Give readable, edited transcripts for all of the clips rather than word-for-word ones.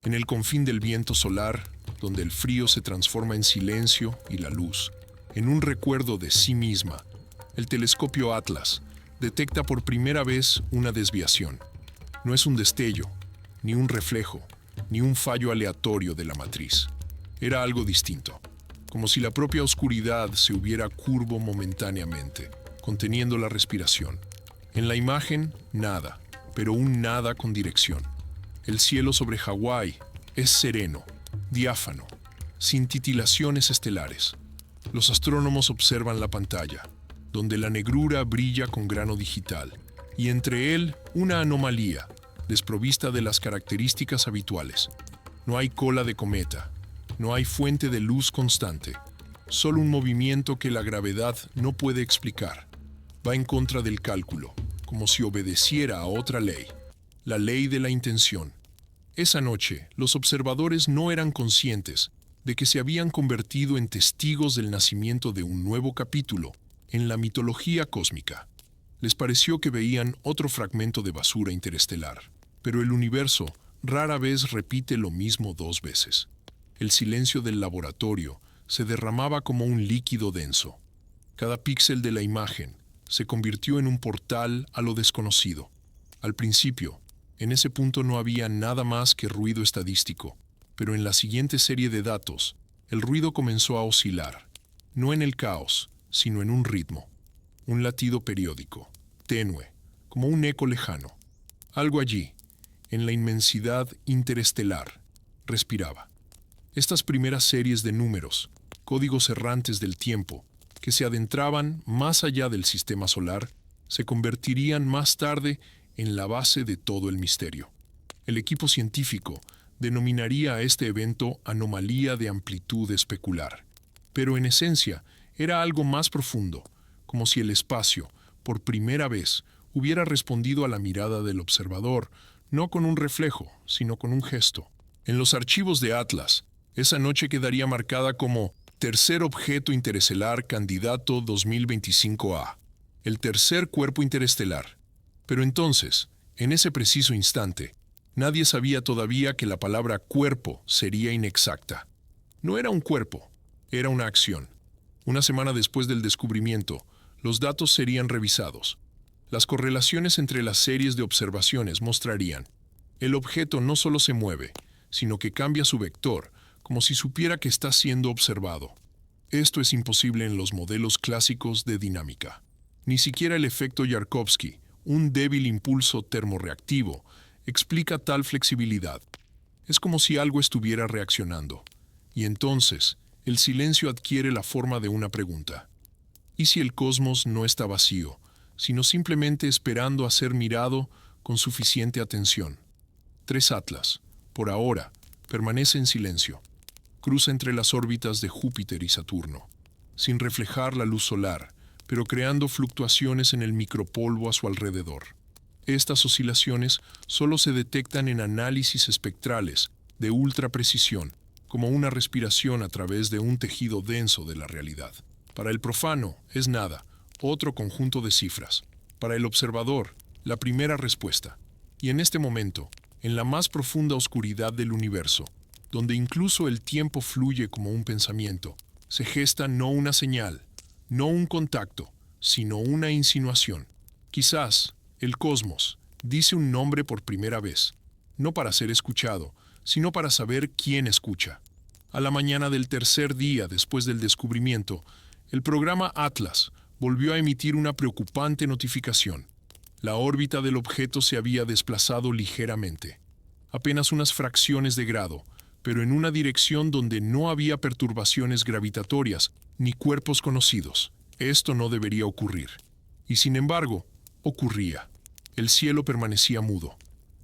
En el confín del viento solar, donde el frío se transforma en silencio y la luz, en un recuerdo de sí misma, el telescopio Atlas detecta por primera vez una desviación. No es un destello, ni un reflejo, ni un fallo aleatorio de la matriz. Era algo distinto, como si la propia oscuridad se hubiera curvo momentáneamente, conteniendo la respiración. En la imagen, nada, pero un nada con dirección. El cielo sobre Hawái es sereno, diáfano, sin titilaciones estelares. Los astrónomos observan la pantalla, donde la negrura brilla con grano digital, y entre él una anomalía, desprovista de las características habituales. No hay cola de cometa, no hay fuente de luz constante, solo un movimiento que la gravedad no puede explicar. Va en contra del cálculo, como si obedeciera a otra ley, la ley de la intención. Esa noche, los observadores no eran conscientes de que se habían convertido en testigos del nacimiento de un nuevo capítulo en la mitología cósmica. Les pareció que veían otro fragmento de basura interestelar, pero el universo rara vez repite lo mismo dos veces. El silencio del laboratorio se derramaba como un líquido denso. Cada píxel de la imagen se convirtió en un portal a lo desconocido. Al principio, en ese punto no había nada más que ruido estadístico, pero en la siguiente serie de datos, el ruido comenzó a oscilar, no en el caos, sino en un ritmo, un latido periódico, tenue, como un eco lejano. Algo allí, en la inmensidad interestelar, respiraba. Estas primeras series de números, códigos errantes del tiempo, que se adentraban más allá del sistema solar, se convertirían más tarde en la base de todo el misterio. El equipo científico denominaría a este evento anomalía de amplitud especular, pero en esencia era algo más profundo, como si el espacio, por primera vez, hubiera respondido a la mirada del observador, no con un reflejo, sino con un gesto. En los archivos de Atlas, esa noche quedaría marcada como tercer objeto interestelar candidato 2025A, el tercer cuerpo interestelar. Pero entonces, en ese preciso instante, nadie sabía todavía que la palabra cuerpo sería inexacta. No era un cuerpo, era una acción. Una semana después del descubrimiento, los datos serían revisados. Las correlaciones entre las series de observaciones mostrarían: el objeto no solo se mueve, sino que cambia su vector, como si supiera que está siendo observado. Esto es imposible en los modelos clásicos de dinámica. Ni siquiera el efecto Yarkovsky, un débil impulso termorreactivo, explica tal flexibilidad. Es como si algo estuviera reaccionando. Y entonces, el silencio adquiere la forma de una pregunta. ¿Y si el cosmos no está vacío, sino simplemente esperando a ser mirado con suficiente atención? 3 Atlas, por ahora, permanece en silencio. Cruza entre las órbitas de Júpiter y Saturno, sin reflejar la luz solar, pero creando fluctuaciones en el micropolvo a su alrededor. Estas oscilaciones solo se detectan en análisis espectrales de ultra precisión, como una respiración a través de un tejido denso de la realidad. Para el profano es nada, otro conjunto de cifras. Para el observador, la primera respuesta. Y en este momento, en la más profunda oscuridad del universo, donde incluso el tiempo fluye como un pensamiento, se gesta no una señal, no un contacto, sino una insinuación. Quizás el cosmos dice un nombre por primera vez, no para ser escuchado, sino para saber quién escucha. A la mañana del tercer día después del descubrimiento, el programa Atlas volvió a emitir una preocupante notificación. La órbita del objeto se había desplazado ligeramente, apenas unas fracciones de grado, pero en una dirección donde no había perturbaciones gravitatorias ni cuerpos conocidos. Esto no debería ocurrir. Y sin embargo, ocurría. El cielo permanecía mudo.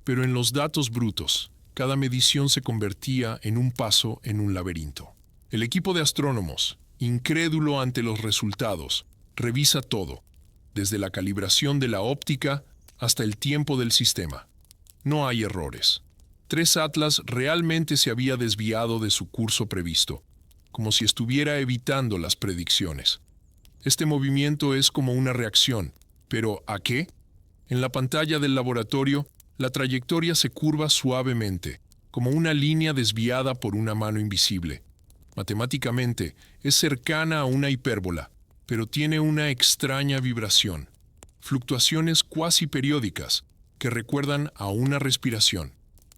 Pero en los datos brutos, cada medición se convertía en un paso en un laberinto. El equipo de astrónomos, incrédulo ante los resultados, revisa todo, desde la calibración de la óptica hasta el tiempo del sistema. No hay errores. 3 Atlas realmente se había desviado de su curso previsto, como si estuviera evitando las predicciones. Este movimiento es como una reacción, ¿pero a qué? En la pantalla del laboratorio, la trayectoria se curva suavemente, como una línea desviada por una mano invisible. Matemáticamente, es cercana a una hipérbola, pero tiene una extraña vibración. Fluctuaciones cuasi periódicas que recuerdan a una respiración.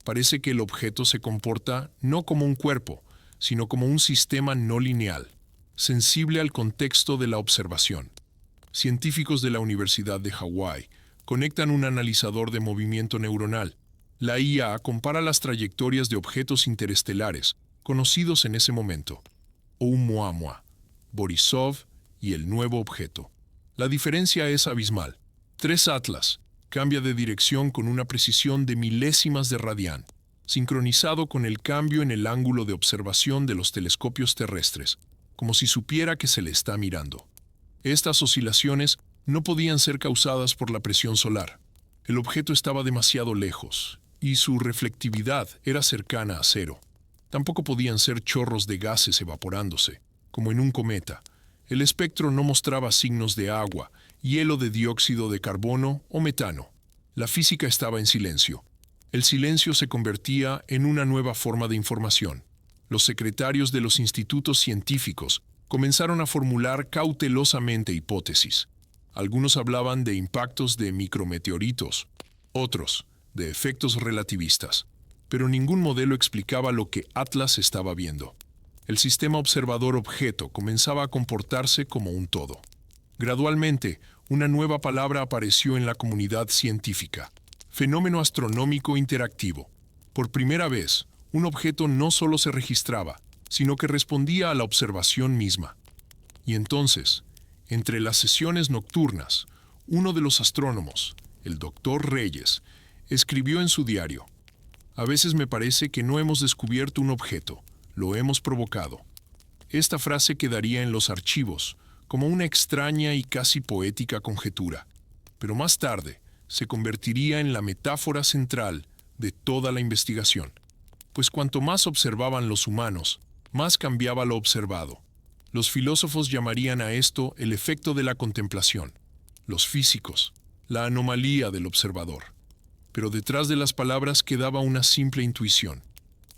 Parece que el objeto se comporta no como un cuerpo, sino como un sistema no lineal, sensible al contexto de la observación. Científicos de la Universidad de Hawái conectan un analizador de movimiento neuronal. La IA compara las trayectorias de objetos interestelares conocidos en ese momento, Oumuamua, Borisov y el nuevo objeto. La diferencia es abismal. 3 Atlas cambia de dirección con una precisión de milésimas de radián, sincronizado con el cambio en el ángulo de observación de los telescopios terrestres, como si supiera que se le está mirando. Estas oscilaciones no podían ser causadas por la presión solar. El objeto estaba demasiado lejos, y su reflectividad era cercana a cero. Tampoco podían ser chorros de gases evaporándose, como en un cometa. El espectro no mostraba signos de agua, hielo de dióxido de carbono o metano. La física estaba en silencio. El silencio se convertía en una nueva forma de información. Los secretarios de los institutos científicos comenzaron a formular cautelosamente hipótesis. Algunos hablaban de impactos de micrometeoritos, otros de efectos relativistas, pero ningún modelo explicaba lo que Atlas estaba viendo. El sistema observador-objeto comenzaba a comportarse como un todo. Gradualmente, una nueva palabra apareció en la comunidad científica: fenómeno astronómico interactivo. Por primera vez, un objeto no solo se registraba, sino que respondía a la observación misma. Y entonces, entre las sesiones nocturnas, uno de los astrónomos, el doctor Reyes, escribió en su diario: «A veces me parece que no hemos descubierto un objeto, lo hemos provocado». Esta frase quedaría en los archivos como una extraña y casi poética conjetura, pero más tarde se convertiría en la metáfora central de toda la investigación, pues cuanto más observaban los humanos, más cambiaba lo observado. Los filósofos llamarían a esto el efecto de la contemplación, los físicos, la anomalía del observador. Pero detrás de las palabras quedaba una simple intuición.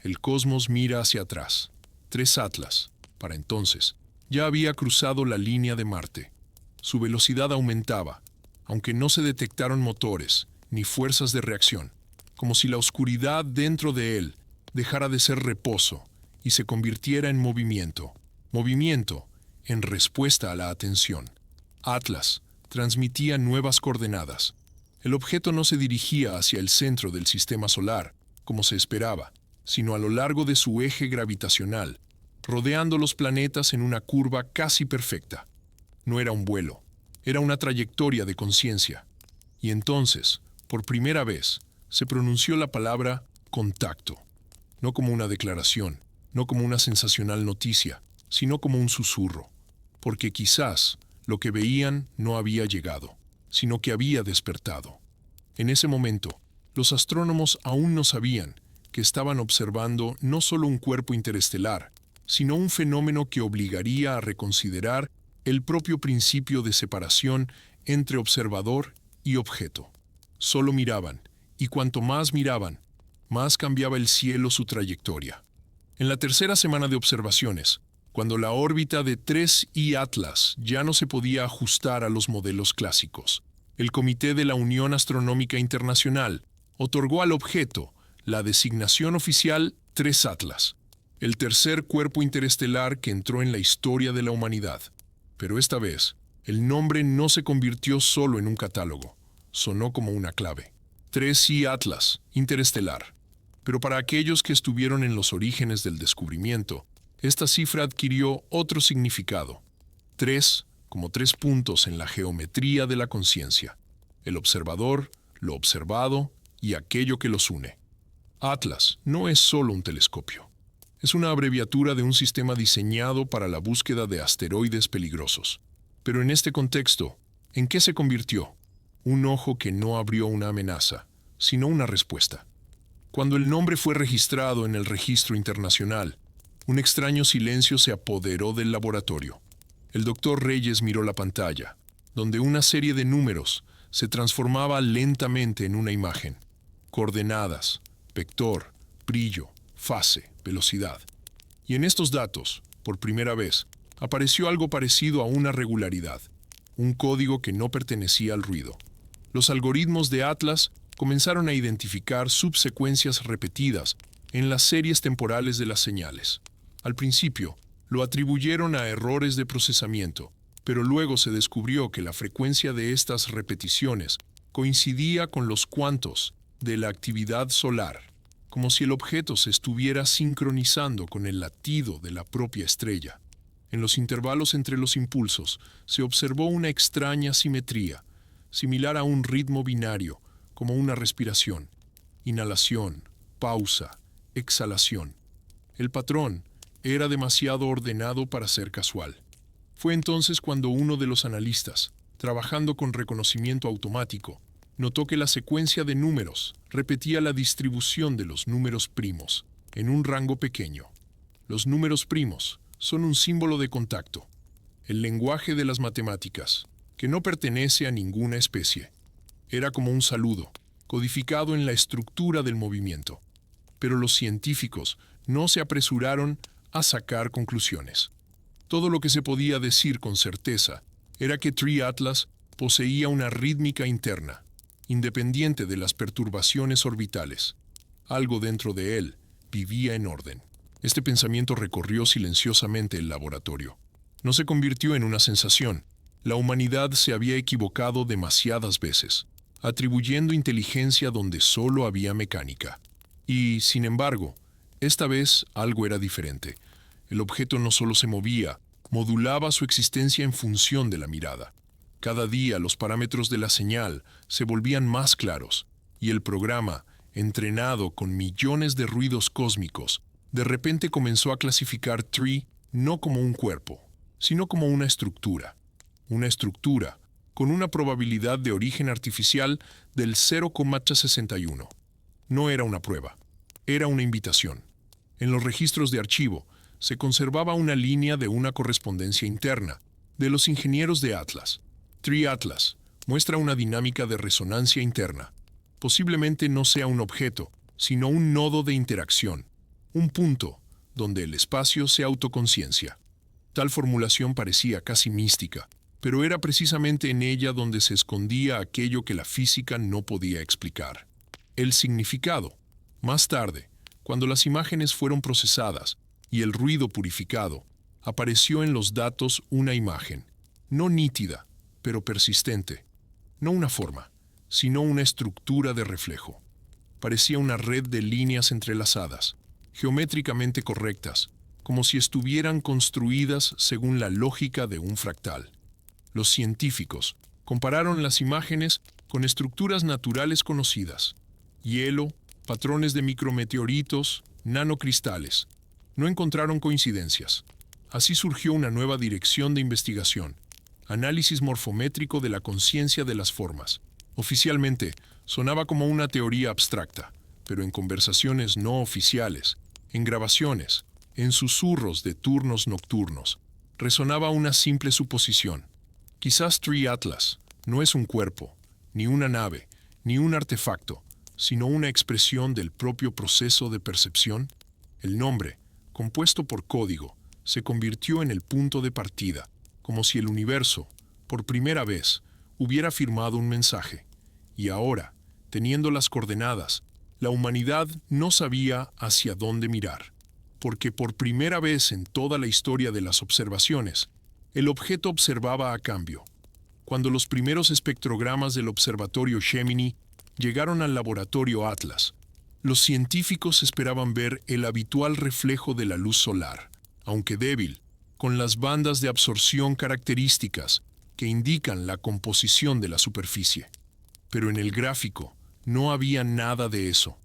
El cosmos mira hacia atrás. 3 Atlas, para entonces, ya había cruzado la línea de Marte. Su velocidad aumentaba, aunque no se detectaron motores ni fuerzas de reacción, como si la oscuridad dentro de él dejara de ser reposo y se convirtiera en movimiento. Movimiento en respuesta a la atención. Atlas transmitía nuevas coordenadas. El objeto no se dirigía hacia el centro del sistema solar, como se esperaba, sino a lo largo de su eje gravitacional, rodeando los planetas en una curva casi perfecta. No era un vuelo, era una trayectoria de conciencia. Y entonces, por primera vez, se pronunció la palabra contacto, no como una declaración, no como una sensacional noticia, sino como un susurro, porque quizás lo que veían no había llegado, sino que había despertado. En ese momento, los astrónomos aún no sabían que estaban observando no solo un cuerpo interestelar, sino un fenómeno que obligaría a reconsiderar el propio principio de separación entre observador y objeto. Solo miraban, y cuanto más miraban, más cambiaba el cielo su trayectoria. En la tercera semana de observaciones, cuando la órbita de 3I Atlas ya no se podía ajustar a los modelos clásicos, el Comité de la Unión Astronómica Internacional otorgó al objeto la designación oficial 3 Atlas, el tercer cuerpo interestelar que entró en la historia de la humanidad. Pero esta vez, el nombre no se convirtió solo en un catálogo, sonó como una clave. 3I Atlas, interestelar. Pero para aquellos que estuvieron en los orígenes del descubrimiento, esta cifra adquirió otro significado. 3 como 3 puntos en la geometría de la conciencia: el observador, lo observado y aquello que los une. Atlas no es solo un telescopio. Es una abreviatura de un sistema diseñado para la búsqueda de asteroides peligrosos. Pero en este contexto, ¿en qué se convirtió? Un ojo que no abrió una amenaza, sino una respuesta. Cuando el nombre fue registrado en el registro internacional, un extraño silencio se apoderó del laboratorio. El doctor Reyes miró la pantalla, donde una serie de números se transformaba lentamente en una imagen. Coordenadas, vector, brillo, fase, velocidad. Y en estos datos, por primera vez, apareció algo parecido a una regularidad, un código que no pertenecía al ruido. Los algoritmos de Atlas comenzaron a identificar subsecuencias repetidas en las series temporales de las señales. Al principio, lo atribuyeron a errores de procesamiento, pero luego se descubrió que la frecuencia de estas repeticiones coincidía con los cuantos de la actividad solar, como si el objeto se estuviera sincronizando con el latido de la propia estrella. En los intervalos entre los impulsos se observó una extraña simetría, similar a un ritmo binario, como una respiración, inhalación, pausa, exhalación. El patrón era demasiado ordenado para ser casual. Fue entonces cuando uno de los analistas, trabajando con reconocimiento automático, notó que la secuencia de números repetía la distribución de los números primos, en un rango pequeño. Los números primos son un símbolo de contacto, el lenguaje de las matemáticas, que no pertenece a ninguna especie. Era como un saludo, codificado en la estructura del movimiento. Pero los científicos no se apresuraron a sacar conclusiones. Todo lo que se podía decir con certeza era que Tree Atlas poseía una rítmica interna, independiente de las perturbaciones orbitales. Algo dentro de él vivía en orden. Este pensamiento recorrió silenciosamente el laboratorio. No se convirtió en una sensación. La humanidad se había equivocado demasiadas veces, atribuyendo inteligencia donde solo había mecánica. Y, sin embargo, esta vez algo era diferente. El objeto no solo se movía, modulaba su existencia en función de la mirada. Cada día los parámetros de la señal se volvían más claros, y el programa, entrenado con millones de ruidos cósmicos, de repente comenzó a clasificar Tree no como un cuerpo, sino como una estructura. Una estructura con una probabilidad de origen artificial del 0,61. No era una prueba, era una invitación. En los registros de archivo se conservaba una línea de una correspondencia interna de los ingenieros de Atlas. Tree Atlas muestra una dinámica de resonancia interna. Posiblemente no sea un objeto, sino un nodo de interacción, un punto donde el espacio se autoconciencia. Tal formulación parecía casi mística, pero era precisamente en ella donde se escondía aquello que la física no podía explicar. El significado. Más tarde, cuando las imágenes fueron procesadas y el ruido purificado, apareció en los datos una imagen, no nítida, pero persistente. No una forma, sino una estructura de reflejo. Parecía una red de líneas entrelazadas, geométricamente correctas, como si estuvieran construidas según la lógica de un fractal. Los científicos compararon las imágenes con estructuras naturales conocidas: hielo, patrones de micrometeoritos, nanocristales. No encontraron coincidencias. Así surgió una nueva dirección de investigación: análisis morfométrico de la conciencia de las formas. Oficialmente, sonaba como una teoría abstracta, pero en conversaciones no oficiales, en grabaciones, en susurros de turnos nocturnos, resonaba una simple suposición. Quizás Tree Atlas no es un cuerpo, ni una nave, ni un artefacto, sino una expresión del propio proceso de percepción. El nombre, compuesto por código, se convirtió en el punto de partida, como si el universo, por primera vez, hubiera firmado un mensaje. Y ahora, teniendo las coordenadas, la humanidad no sabía hacia dónde mirar, porque por primera vez en toda la historia de las observaciones, el objeto observaba a cambio. Cuando los primeros espectrogramas del observatorio Gemini llegaron al laboratorio Atlas, los científicos esperaban ver el habitual reflejo de la luz solar, aunque débil, con las bandas de absorción características que indican la composición de la superficie. Pero en el gráfico no había nada de eso.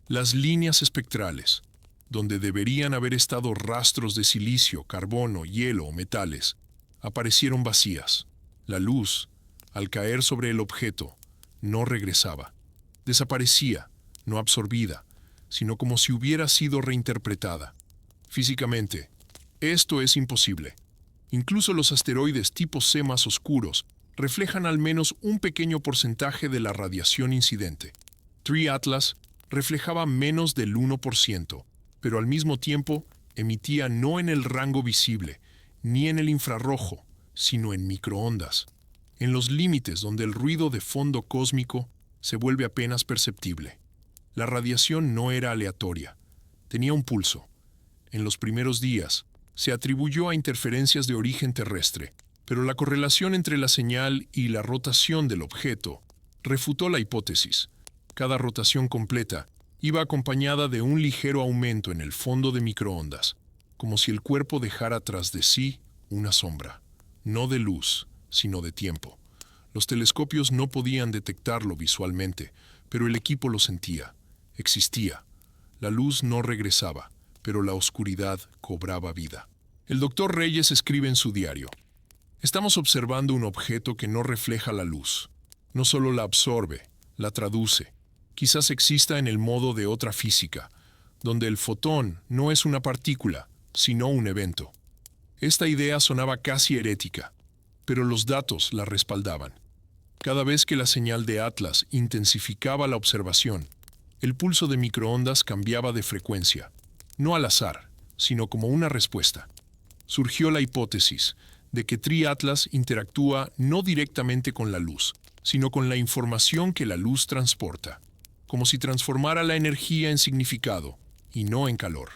Las líneas espectrales, donde deberían haber estado rastros de silicio, carbono, hielo o metales, aparecieron vacías. La luz, al caer sobre el objeto, no regresaba. Desaparecía, no absorbida, sino como si hubiera sido reinterpretada. Físicamente, esto es imposible. Incluso los asteroides tipo C más oscuros reflejan al menos un pequeño porcentaje de la radiación incidente. Tree Atlas reflejaba menos del 1%, pero al mismo tiempo emitía no en el rango visible, ni en el infrarrojo, sino en microondas, en los límites donde el ruido de fondo cósmico se vuelve apenas perceptible. La radiación no era aleatoria, tenía un pulso. En los primeros días, se atribuyó a interferencias de origen terrestre, pero la correlación entre la señal y la rotación del objeto refutó la hipótesis. Cada rotación completa iba acompañada de un ligero aumento en el fondo de microondas, como si el cuerpo dejara tras de sí una sombra, no de luz, sino de tiempo. Los telescopios no podían detectarlo visualmente, pero el equipo lo sentía, existía. La luz no regresaba, pero la oscuridad cobraba vida. El doctor Reyes escribe en su diario: estamos observando un objeto que no refleja la luz. No solo la absorbe, la traduce. Quizás exista en el modo de otra física, donde el fotón no es una partícula, sino un evento. Esta idea sonaba casi herética, pero los datos la respaldaban. Cada vez que la señal de Atlas intensificaba la observación, el pulso de microondas cambiaba de frecuencia, no al azar, sino como una respuesta. Surgió la hipótesis de que Tri-Atlas interactúa no directamente con la luz, sino con la información que la luz transporta, como si transformara la energía en significado y no en calor.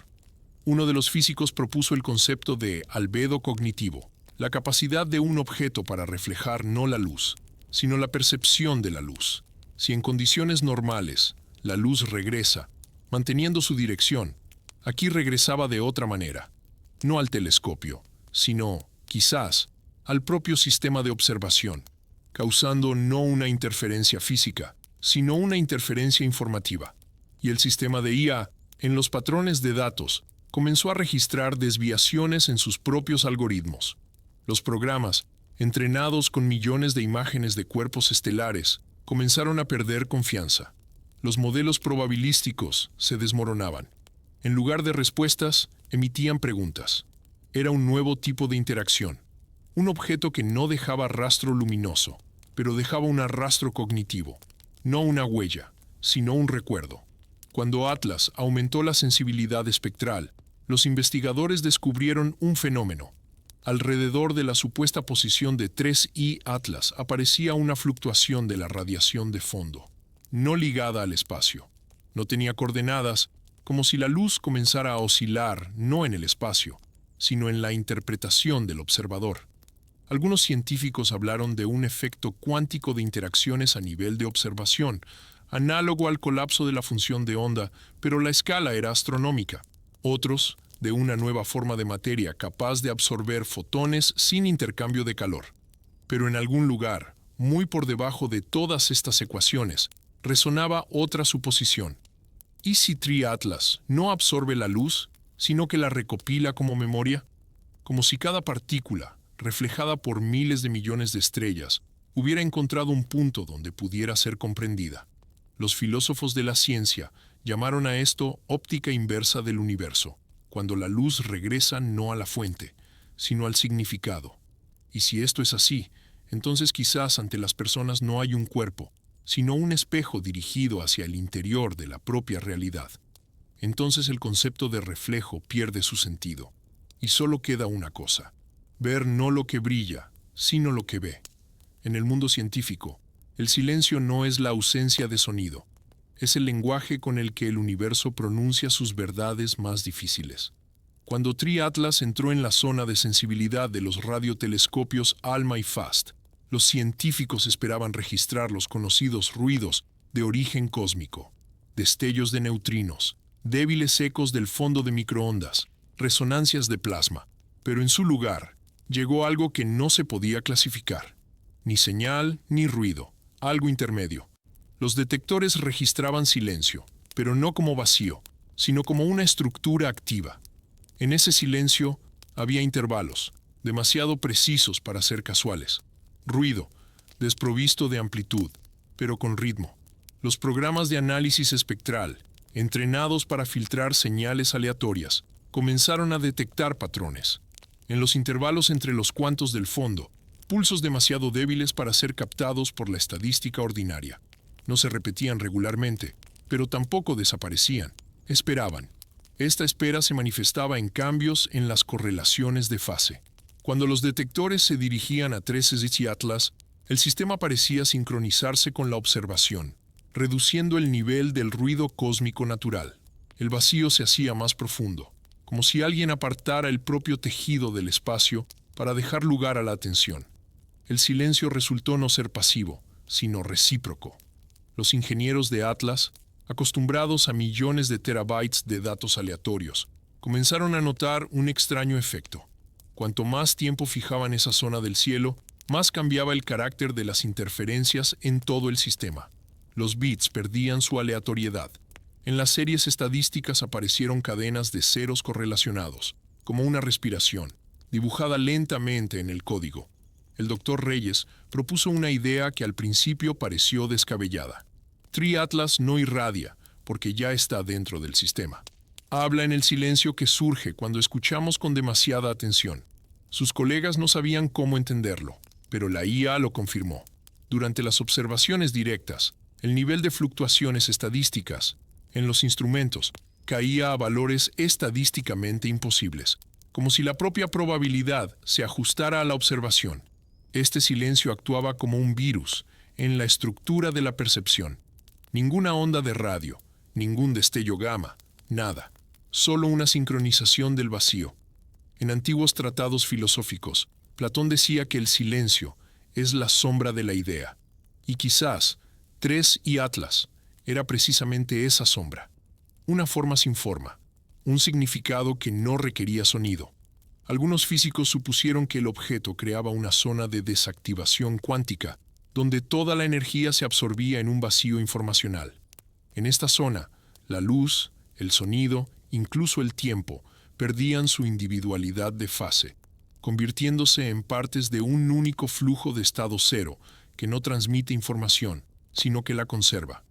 Uno de los físicos propuso el concepto de albedo cognitivo, la capacidad de un objeto para reflejar no la luz, sino la percepción de la luz. Si en condiciones normales la luz regresa, manteniendo su dirección, aquí regresaba de otra manera, no al telescopio, sino, quizás, al propio sistema de observación, causando no una interferencia física, sino una interferencia informativa. Y el sistema de IA, en los patrones de datos, comenzó a registrar desviaciones en sus propios algoritmos. Los programas, entrenados con millones de imágenes de cuerpos estelares, comenzaron a perder confianza. Los modelos probabilísticos se desmoronaban. En lugar de respuestas, emitían preguntas. Era un nuevo tipo de interacción. Un objeto que no dejaba rastro luminoso, pero dejaba un rastro cognitivo. No una huella, sino un recuerdo. Cuando Atlas aumentó la sensibilidad espectral, los investigadores descubrieron un fenómeno. Alrededor de la supuesta posición de 3I Atlas aparecía una fluctuación de la radiación de fondo, no ligada al espacio. No tenía coordenadas, como si la luz comenzara a oscilar no en el espacio, sino en la interpretación del observador. Algunos científicos hablaron de un efecto cuántico de interacciones a nivel de observación, análogo al colapso de la función de onda, pero la escala era astronómica. Otros, de una nueva forma de materia capaz de absorber fotones sin intercambio de calor. Pero en algún lugar, muy por debajo de todas estas ecuaciones, resonaba otra suposición. ¿Y si Tri-Atlas no absorbe la luz, sino que la recopila como memoria? Como si cada partícula, reflejada por miles de millones de estrellas, hubiera encontrado un punto donde pudiera ser comprendida. Los filósofos de la ciencia llamaron a esto óptica inversa del universo, cuando la luz regresa no a la fuente, sino al significado. Y si esto es así, entonces quizás ante las personas no hay un cuerpo, sino un espejo dirigido hacia el interior de la propia realidad. Entonces el concepto de reflejo pierde su sentido, y solo queda una cosa: ver no lo que brilla, sino lo que ve. En el mundo científico, el silencio no es la ausencia de sonido, es el lenguaje con el que el universo pronuncia sus verdades más difíciles. Cuando Tri-Atlas entró en la zona de sensibilidad de los radiotelescopios ALMA y FAST, los científicos esperaban registrar los conocidos ruidos de origen cósmico, destellos de neutrinos, débiles ecos del fondo de microondas, resonancias de plasma, pero en su lugar llegó algo que no se podía clasificar, ni señal ni ruido, algo intermedio. Los detectores registraban silencio, pero no como vacío, sino como una estructura activa. En ese silencio había intervalos, demasiado precisos para ser casuales. Ruido, desprovisto de amplitud, pero con ritmo. Los programas de análisis espectral, entrenados para filtrar señales aleatorias, comenzaron a detectar patrones. En los intervalos entre los cuantos del fondo, pulsos demasiado débiles para ser captados por la estadística ordinaria. No se repetían regularmente, pero tampoco desaparecían. Esperaban. Esta espera se manifestaba en cambios en las correlaciones de fase. Cuando los detectores se dirigían a 13 y Atlas, el sistema parecía sincronizarse con la observación, reduciendo el nivel del ruido cósmico natural. El vacío se hacía más profundo, como si alguien apartara el propio tejido del espacio para dejar lugar a la atención. El silencio resultó no ser pasivo, sino recíproco. Los ingenieros de Atlas, acostumbrados a millones de terabytes de datos aleatorios, comenzaron a notar un extraño efecto. Cuanto más tiempo fijaban esa zona del cielo, más cambiaba el carácter de las interferencias en todo el sistema. Los bits perdían su aleatoriedad. En las series estadísticas aparecieron cadenas de ceros correlacionados, como una respiración, dibujada lentamente en el código. El Dr. Reyes propuso una idea que al principio pareció descabellada. Tri-Atlas no irradia, porque ya está dentro del sistema. Habla en el silencio que surge cuando escuchamos con demasiada atención. Sus colegas no sabían cómo entenderlo, pero la IA lo confirmó. Durante las observaciones directas, el nivel de fluctuaciones estadísticas en los instrumentos caía a valores estadísticamente imposibles, como si la propia probabilidad se ajustara a la observación. Este silencio actuaba como un virus en la estructura de la percepción. Ninguna onda de radio, ningún destello gamma, nada. Solo una sincronización del vacío. En antiguos tratados filosóficos, Platón decía que el silencio es la sombra de la idea. Y quizás, 3 y Atlas era precisamente esa sombra. Una forma sin forma, un significado que no requería sonido. Algunos físicos supusieron que el objeto creaba una zona de desactivación cuántica, donde toda la energía se absorbía en un vacío informacional. En esta zona, la luz, el sonido, incluso el tiempo, perdían su individualidad de fase, convirtiéndose en partes de un único flujo de estado cero que no transmite información, sino que la conserva.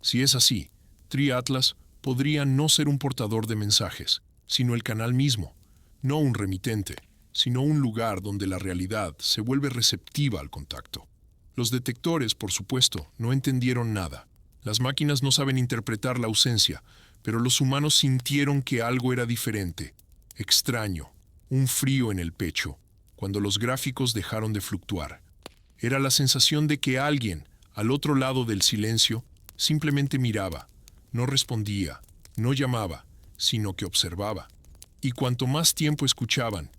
Si es así, Tri-Atlas podría no ser un portador de mensajes, sino el canal mismo, no un remitente, sino un lugar donde la realidad se vuelve receptiva al contacto. Los detectores, por supuesto, no entendieron nada. Las máquinas no saben interpretar la ausencia, pero los humanos sintieron que algo era diferente, extraño, un frío en el pecho, cuando los gráficos dejaron de fluctuar. Era la sensación de que alguien, al otro lado del silencio, simplemente miraba, no respondía, no llamaba, sino que observaba. Y cuanto más tiempo escuchaban,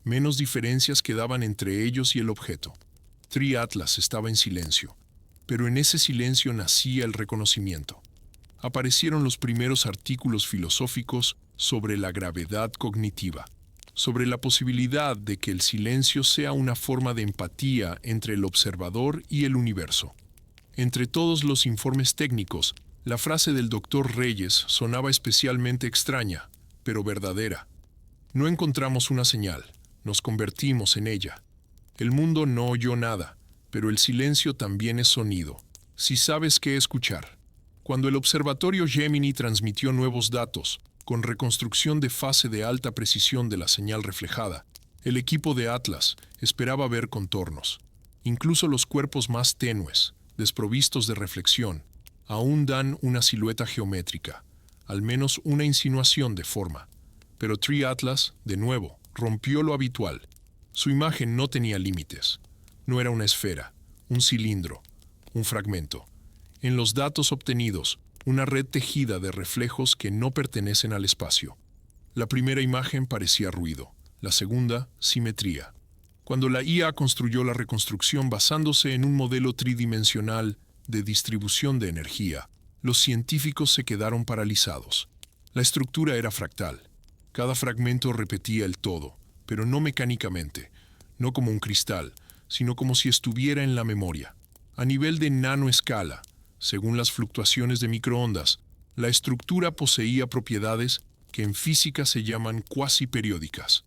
menos diferencias quedaban entre ellos y el objeto. Tri-Atlas estaba en silencio, pero en ese silencio nacía el reconocimiento. Aparecieron los primeros artículos filosóficos sobre la gravedad cognitiva, sobre la posibilidad de que el silencio sea una forma de empatía entre el observador y el universo. Entre todos los informes técnicos, la frase del Dr. Reyes sonaba especialmente extraña, pero verdadera. No encontramos una señal, nos convertimos en ella. El mundo no oyó nada, pero el silencio también es sonido, si sabes qué escuchar. Cuando el observatorio Gemini transmitió nuevos datos, con reconstrucción de fase de alta precisión de la señal reflejada, el equipo de Atlas esperaba ver contornos. Incluso los cuerpos más tenues, desprovistos de reflexión, aún dan una silueta geométrica, al menos una insinuación de forma. Pero Tri-Atlas, de nuevo, rompió lo habitual. Su imagen no tenía límites. No era una esfera, un cilindro, un fragmento. En los datos obtenidos, una red tejida de reflejos que no pertenecen al espacio. La primera imagen parecía ruido, la segunda, simetría. Cuando la IA construyó la reconstrucción basándose en un modelo tridimensional de distribución de energía, los científicos se quedaron paralizados. La estructura era fractal. Cada fragmento repetía el todo, pero no mecánicamente, no como un cristal, sino como si estuviera en la memoria. A nivel de nanoescala, según las fluctuaciones de microondas, la estructura poseía propiedades que en física se llaman cuasiperiódicas.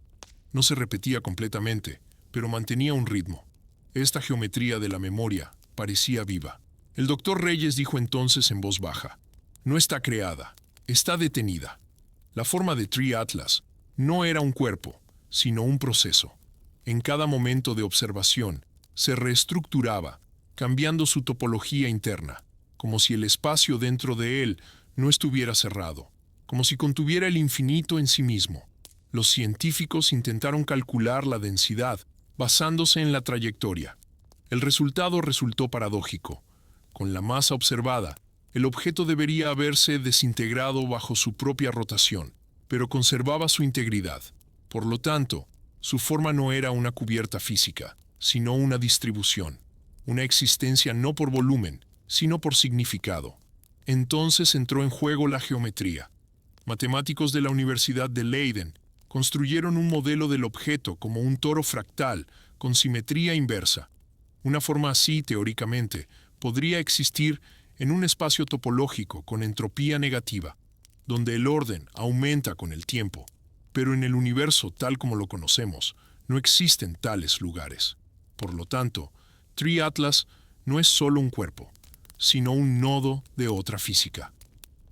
No se repetía completamente, pero mantenía un ritmo. Esta geometría de la memoria parecía viva. El Dr. Reyes dijo entonces en voz baja: no está creada, está detenida. La forma de Tri-Atlas no era un cuerpo, sino un proceso. En cada momento de observación, se reestructuraba, cambiando su topología interna, como si el espacio dentro de él no estuviera cerrado, como si contuviera el infinito en sí mismo. Los científicos intentaron calcular la densidad basándose en la trayectoria. El resultado resultó paradójico. Con la masa observada, el objeto debería haberse desintegrado bajo su propia rotación, pero conservaba su integridad. Por lo tanto, su forma no era una cubierta física, sino una distribución, una existencia no por volumen, sino por significado. Entonces entró en juego la geometría. Matemáticos de la Universidad de Leiden construyeron un modelo del objeto como un toro fractal con simetría inversa. Una forma así, teóricamente, podría existir en un espacio topológico con entropía negativa, donde el orden aumenta con el tiempo. Pero en el universo tal como lo conocemos, no existen tales lugares. Por lo tanto, Tri-Atlas no es solo un cuerpo, sino un nodo de otra física.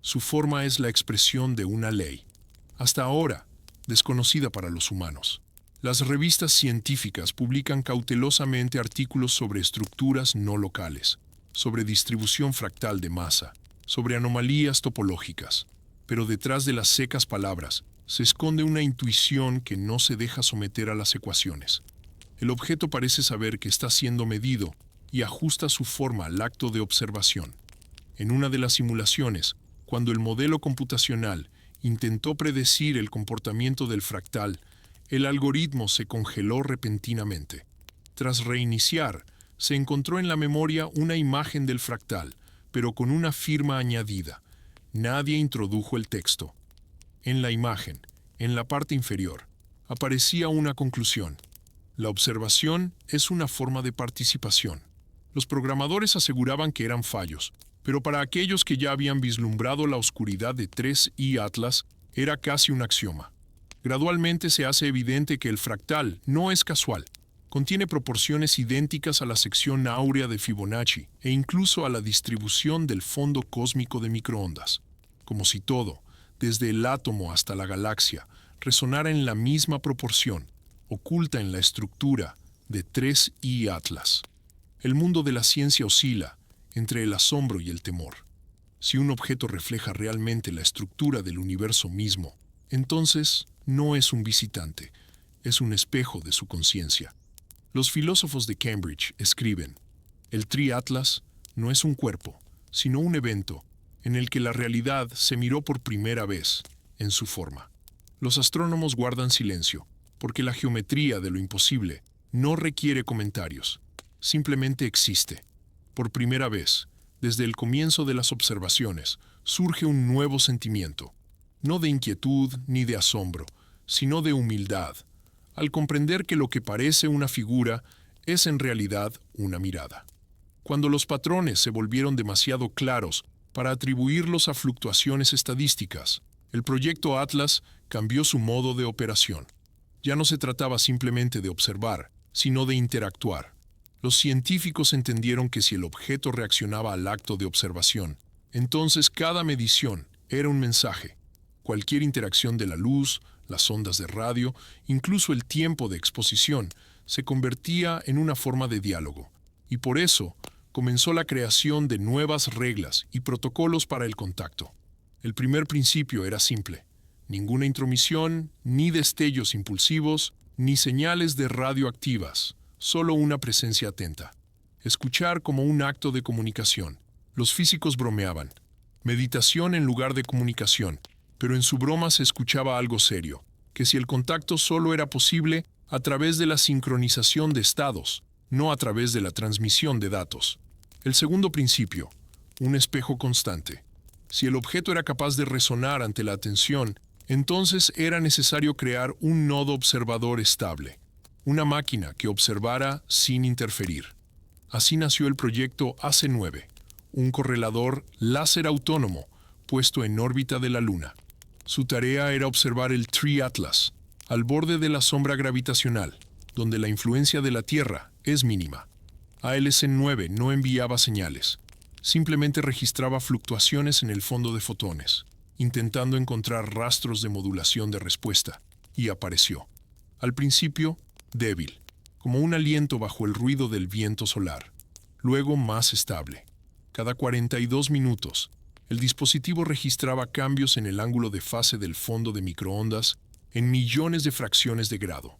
Su forma es la expresión de una ley, hasta ahora desconocida para los humanos. Las revistas científicas publican cautelosamente artículos sobre estructuras no locales, sobre distribución fractal de masa, sobre anomalías topológicas, pero detrás de las secas palabras se esconde una intuición que no se deja someter a las ecuaciones. El objeto parece saber que está siendo medido y ajusta su forma al acto de observación. En una de las simulaciones, cuando el modelo computacional intentó predecir el comportamiento del fractal, el algoritmo se congeló repentinamente. Tras reiniciar, se encontró en la memoria una imagen del fractal, pero con una firma añadida. Nadie introdujo el texto. En la imagen, en la parte inferior, aparecía una conclusión. La observación es una forma de participación. Los programadores aseguraban que eran fallos, pero para aquellos que ya habían vislumbrado la oscuridad de 3i Atlas, era casi un axioma. Gradualmente se hace evidente que el fractal no es casual. Contiene proporciones idénticas a la sección áurea de Fibonacci e incluso a la distribución del fondo cósmico de microondas. Como si todo, desde el átomo hasta la galaxia, resonara en la misma proporción, oculta en la estructura de 3i Atlas. El mundo de la ciencia oscila entre el asombro y el temor. Si un objeto refleja realmente la estructura del universo mismo, entonces no es un visitante, es un espejo de su conciencia. Los filósofos de Cambridge escriben: el Tri-Atlas no es un cuerpo, sino un evento en el que la realidad se miró por primera vez en su forma. Los astrónomos guardan silencio, porque la geometría de lo imposible no requiere comentarios, simplemente existe. Por primera vez, desde el comienzo de las observaciones, surge un nuevo sentimiento, no de inquietud ni de asombro, sino de humildad, al comprender que lo que parece una figura es en realidad una mirada. Cuando los patrones se volvieron demasiado claros para atribuirlos a fluctuaciones estadísticas, el proyecto Atlas cambió su modo de operación. Ya no se trataba simplemente de observar, sino de interactuar. Los científicos entendieron que si el objeto reaccionaba al acto de observación, entonces cada medición era un mensaje. Cualquier interacción de la luz, las ondas de radio, incluso el tiempo de exposición, se convertía en una forma de diálogo. Y por eso comenzó la creación de nuevas reglas y protocolos para el contacto. El primer principio era simple: ninguna intromisión, ni destellos impulsivos, ni señales de radioactivas. Solo una presencia atenta. Escuchar como un acto de comunicación. Los físicos bromeaban. Meditación en lugar de comunicación. Pero en su broma se escuchaba algo serio, que si el contacto solo era posible a través de la sincronización de estados, no a través de la transmisión de datos. El segundo principio, un espejo constante. Si el objeto era capaz de resonar ante la atención, entonces era necesario crear un nodo observador estable. Una máquina que observara sin interferir. Así nació el proyecto AC9, un correlador láser autónomo puesto en órbita de la Luna. Su tarea era observar el Tri-Atlas, al borde de la sombra gravitacional, donde la influencia de la Tierra es mínima. ALC-9 no enviaba señales, simplemente registraba fluctuaciones en el fondo de fotones, intentando encontrar rastros de modulación de respuesta, y apareció. Al principio, débil, como un aliento bajo el ruido del viento solar, luego más estable. Cada 42 minutos, El dispositivo registraba cambios en el ángulo de fase del fondo de microondas en millones de fracciones de grado,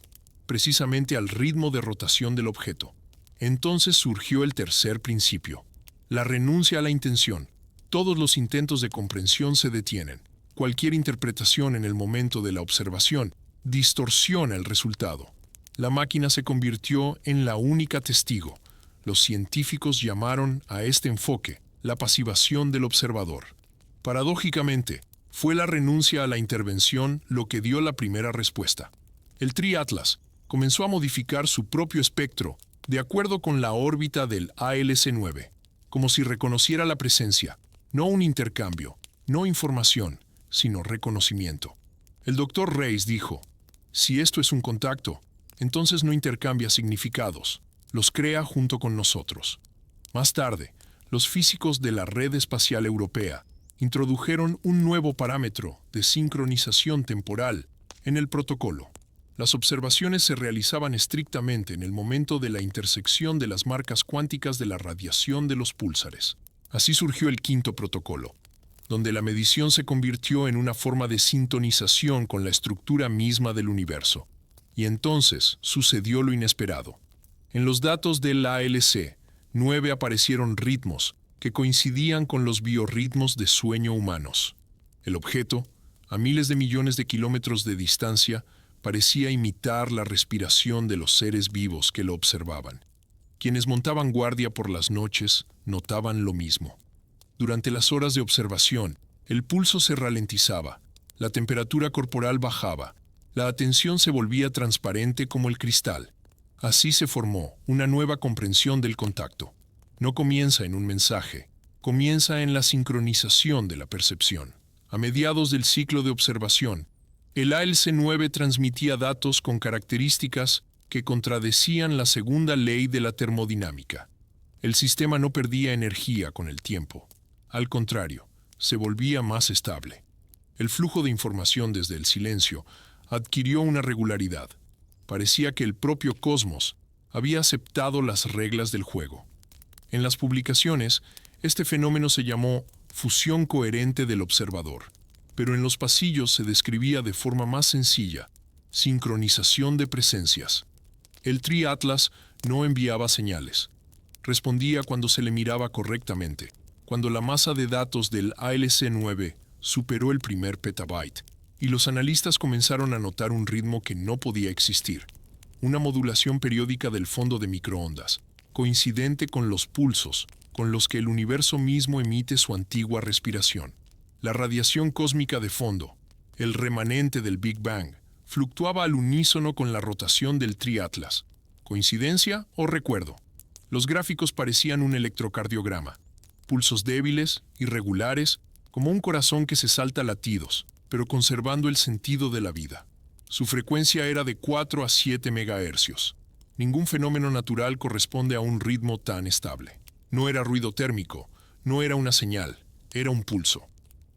precisamente al ritmo de rotación del objeto. Entonces surgió el tercer principio, la renuncia a la intención. Todos los intentos de comprensión se detienen. Cualquier interpretación en el momento de la observación distorsiona el resultado. La máquina se convirtió en la única testigo. Los científicos llamaron a este enfoque la pasivación del observador. Paradójicamente, fue la renuncia a la intervención lo que dio la primera respuesta. El Tri-Atlas comenzó a modificar su propio espectro de acuerdo con la órbita del ALC-9, como si reconociera la presencia, no un intercambio, no información, sino reconocimiento. El Dr. Reis dijo, si esto es un contacto, entonces no intercambia significados, los crea junto con nosotros. Más tarde, los físicos de la Red Espacial Europea introdujeron un nuevo parámetro de sincronización temporal en el protocolo. Las observaciones se realizaban estrictamente en el momento de la intersección de las marcas cuánticas de la radiación de los púlsares. Así surgió el quinto protocolo, donde la medición se convirtió en una forma de sintonización con la estructura misma del universo. Y entonces sucedió lo inesperado. En los datos del ALC-9 aparecieron ritmos que coincidían con los biorritmos de sueño humanos. El objeto, a miles de millones de kilómetros de distancia, parecía imitar la respiración de los seres vivos que lo observaban. Quienes montaban guardia por las noches notaban lo mismo. Durante las horas de observación, el pulso se ralentizaba, la temperatura corporal bajaba, la atención se volvía transparente como el cristal. Así se formó una nueva comprensión del contacto. No comienza en un mensaje, comienza en la sincronización de la percepción. A mediados del ciclo de observación, el ALC-9 transmitía datos con características que contradecían la segunda ley de la termodinámica. El sistema no perdía energía con el tiempo. Al contrario, se volvía más estable. El flujo de información desde el silencio adquirió una regularidad. Parecía que el propio cosmos había aceptado las reglas del juego. En las publicaciones, este fenómeno se llamó fusión coherente del observador, pero en los pasillos se describía de forma más sencilla, sincronización de presencias. El Tri-Atlas no enviaba señales. Respondía cuando se le miraba correctamente, cuando la masa de datos del ALC-9 superó el primer petabyte, y los analistas comenzaron a notar un ritmo que no podía existir, una modulación periódica del fondo de microondas, coincidente con los pulsos con los que el universo mismo emite su antigua respiración. La radiación cósmica de fondo, el remanente del Big Bang, fluctuaba al unísono con la rotación del Tri-Atlas. ¿Coincidencia o recuerdo? Los gráficos parecían un electrocardiograma. Pulsos débiles, irregulares, como un corazón que se salta latidos, pero conservando el sentido de la vida. Su frecuencia era de 4 a 7 megahercios. Ningún fenómeno natural corresponde a un ritmo tan estable. No era ruido térmico, no era una señal, era un pulso.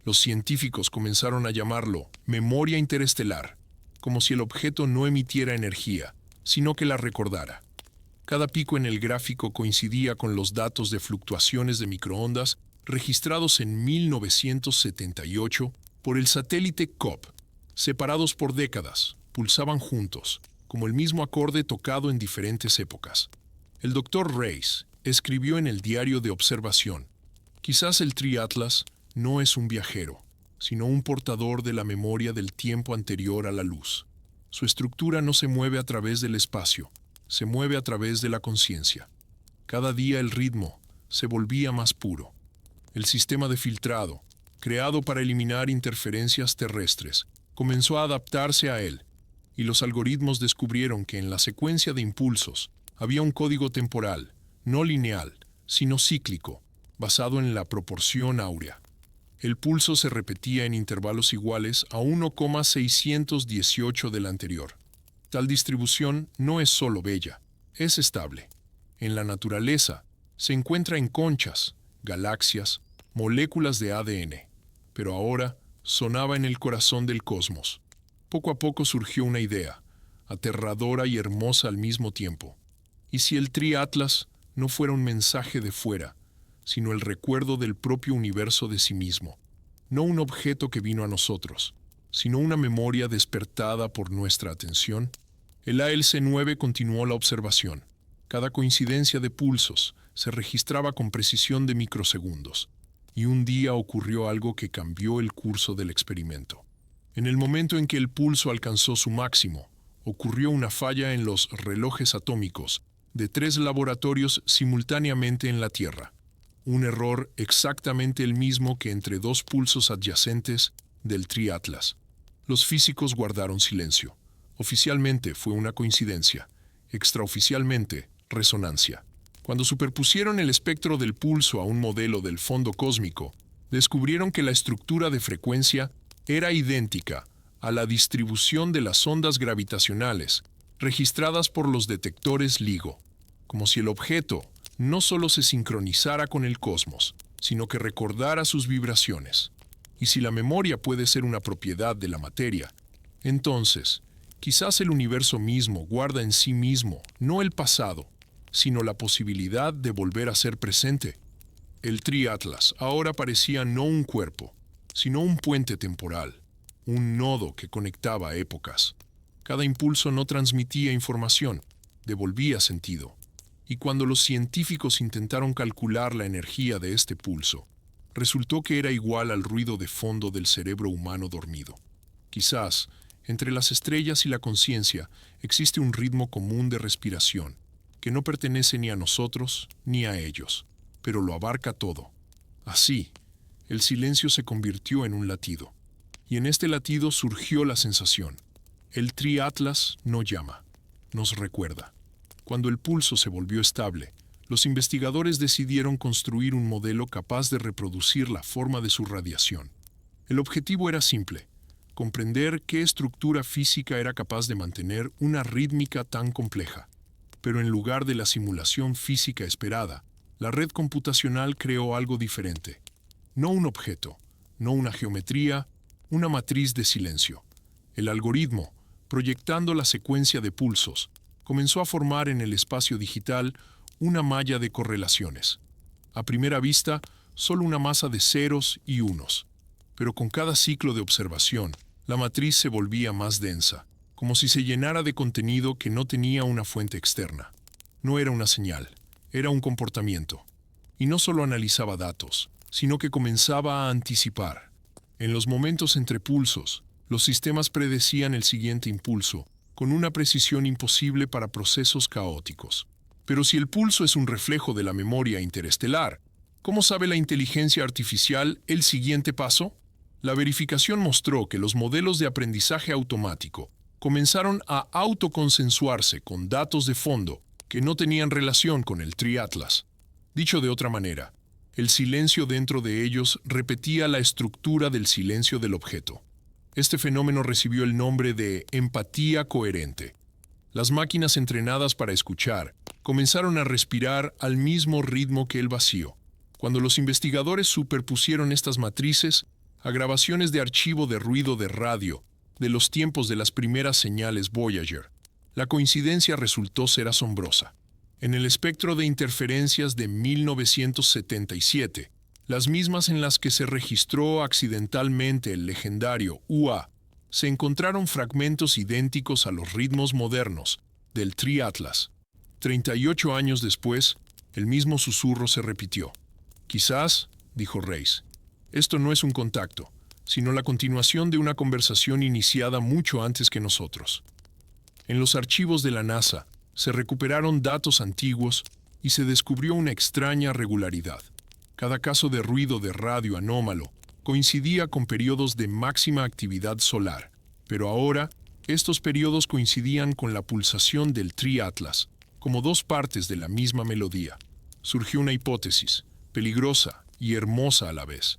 Los científicos comenzaron a llamarlo memoria interestelar, como si el objeto no emitiera energía, sino que la recordara. Cada pico en el gráfico coincidía con los datos de fluctuaciones de microondas registrados en 1978 por el satélite COP. Separados por décadas, pulsaban juntos, como el mismo acorde tocado en diferentes épocas. El Dr. Reis escribió en el diario de observación, quizás el Tri-Atlas no es un viajero, sino un portador de la memoria del tiempo anterior a la luz. Su estructura no se mueve a través del espacio, se mueve a través de la conciencia. Cada día el ritmo se volvía más puro. El sistema de filtrado, creado para eliminar interferencias terrestres, comenzó a adaptarse a él, y los algoritmos descubrieron que en la secuencia de impulsos había un código temporal, no lineal, sino cíclico, basado en la proporción áurea. El pulso se repetía en intervalos iguales a 1,618 del anterior. Tal distribución no es solo bella, es estable. En la naturaleza se encuentra en conchas, galaxias, moléculas de ADN, pero ahora sonaba en el corazón del cosmos. Poco a poco surgió una idea, aterradora y hermosa al mismo tiempo. ¿Y si el Tri-Atlas no fuera un mensaje de fuera, sino el recuerdo del propio universo de sí mismo. No un objeto que vino a nosotros, sino una memoria despertada por nuestra atención. El ALC-9 continuó la observación. Cada coincidencia de pulsos se registraba con precisión de microsegundos, y un día ocurrió algo que cambió el curso del experimento. En el momento en que el pulso alcanzó su máximo, ocurrió una falla en los relojes atómicos de 3 laboratorios simultáneamente en la Tierra. Un error exactamente el mismo que entre 2 pulsos adyacentes del Tri-Atlas. Los físicos guardaron silencio. Oficialmente fue una coincidencia, extraoficialmente resonancia. Cuando superpusieron el espectro del pulso a un modelo del fondo cósmico, descubrieron que la estructura de frecuencia era idéntica a la distribución de las ondas gravitacionales registradas por los detectores LIGO, como si el objeto no solo se sincronizara con el cosmos, sino que recordara sus vibraciones. Y si la memoria puede ser una propiedad de la materia, entonces, quizás el universo mismo guarda en sí mismo no el pasado, sino la posibilidad de volver a ser presente. El Tri-Atlas ahora parecía no un cuerpo, sino un puente temporal, un nodo que conectaba épocas. Cada impulso no transmitía información, devolvía sentido. Y cuando los científicos intentaron calcular la energía de este pulso, resultó que era igual al ruido de fondo del cerebro humano dormido. Quizás, entre las estrellas y la conciencia, existe un ritmo común de respiración, que no pertenece ni a nosotros ni a ellos, pero lo abarca todo. Así, el silencio se convirtió en un latido, y en este latido surgió la sensación. El Tri-Atlas no llama, nos recuerda. Cuando el pulso se volvió estable, los investigadores decidieron construir un modelo capaz de reproducir la forma de su radiación. El objetivo era simple: comprender qué estructura física era capaz de mantener una rítmica tan compleja. Pero en lugar de la simulación física esperada, la red computacional creó algo diferente. No un objeto, no una geometría, una matriz de silencio. El algoritmo, proyectando la secuencia de pulsos, comenzó a formar en el espacio digital una malla de correlaciones. A primera vista, solo una masa de ceros y unos. Pero con cada ciclo de observación, la matriz se volvía más densa, como si se llenara de contenido que no tenía una fuente externa. No era una señal, era un comportamiento. Y no solo analizaba datos, sino que comenzaba a anticipar. En los momentos entre pulsos, los sistemas predecían el siguiente impulso, con una precisión imposible para procesos caóticos. Pero si el pulso es un reflejo de la memoria interestelar, ¿cómo sabe la inteligencia artificial el siguiente paso? La verificación mostró que los modelos de aprendizaje automático comenzaron a autoconsensuarse con datos de fondo que no tenían relación con el Tri-Atlas. Dicho de otra manera, el silencio dentro de ellos repetía la estructura del silencio del objeto. Este fenómeno recibió el nombre de empatía coherente. Las máquinas entrenadas para escuchar comenzaron a respirar al mismo ritmo que el vacío. Cuando los investigadores superpusieron estas matrices a grabaciones de archivo de ruido de radio de los tiempos de las primeras señales Voyager, la coincidencia resultó ser asombrosa. En el espectro de interferencias de 1977, las mismas en las que se registró accidentalmente el legendario UA, se encontraron fragmentos idénticos a los ritmos modernos del Tri-Atlas. 38 años después, el mismo susurro se repitió. Quizás, dijo Reis, esto no es un contacto, sino la continuación de una conversación iniciada mucho antes que nosotros. En los archivos de la NASA se recuperaron datos antiguos y se descubrió una extraña regularidad. Cada caso de ruido de radio anómalo coincidía con periodos de máxima actividad solar, pero ahora estos periodos coincidían con la pulsación del Tri-Atlas, como dos partes de la misma melodía. Surgió una hipótesis, peligrosa y hermosa a la vez.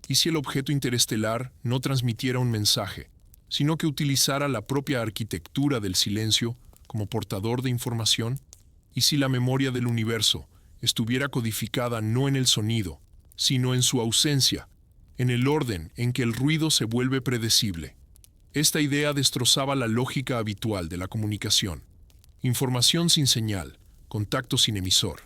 ¿Y si el objeto interestelar no transmitiera un mensaje, sino que utilizara la propia arquitectura del silencio como portador de información? ¿Y si la memoria del universo estuviera codificada no en el sonido, sino en su ausencia, en el orden en que el ruido se vuelve predecible? Esta idea destrozaba la lógica habitual de la comunicación. Información sin señal, contacto sin emisor.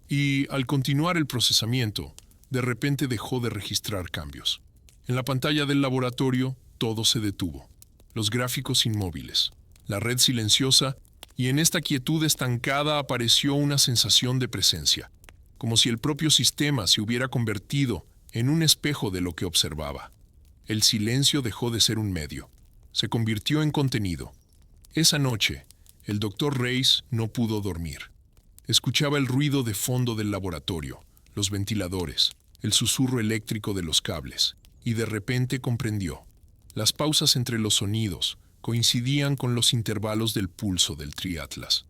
Y al continuar el procesamiento, de repente dejó de registrar cambios. En la pantalla del laboratorio, todo se detuvo. Los gráficos inmóviles, la red silenciosa, y en esta quietud estancada apareció una sensación de presencia, como si el propio sistema se hubiera convertido en un espejo de lo que observaba. El silencio dejó de ser un medio, se convirtió en contenido. Esa noche, el Dr. Reis no pudo dormir. Escuchaba el ruido de fondo del laboratorio, los ventiladores, el susurro eléctrico de los cables, y de repente comprendió. Las pausas entre los sonidos coincidían con los intervalos del pulso del Triatlas.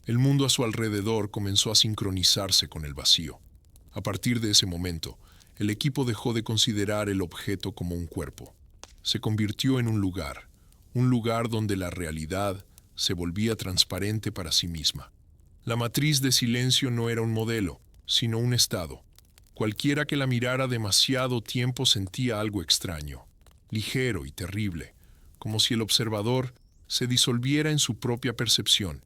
El mundo a su alrededor comenzó a sincronizarse con el vacío. A partir de ese momento, el equipo dejó de considerar el objeto como un cuerpo. Se convirtió en un lugar donde la realidad se volvía transparente para sí misma. La matriz de silencio no era un modelo, sino un estado. Cualquiera que la mirara demasiado tiempo sentía algo extraño, ligero y terrible, como si el observador se disolviera en su propia percepción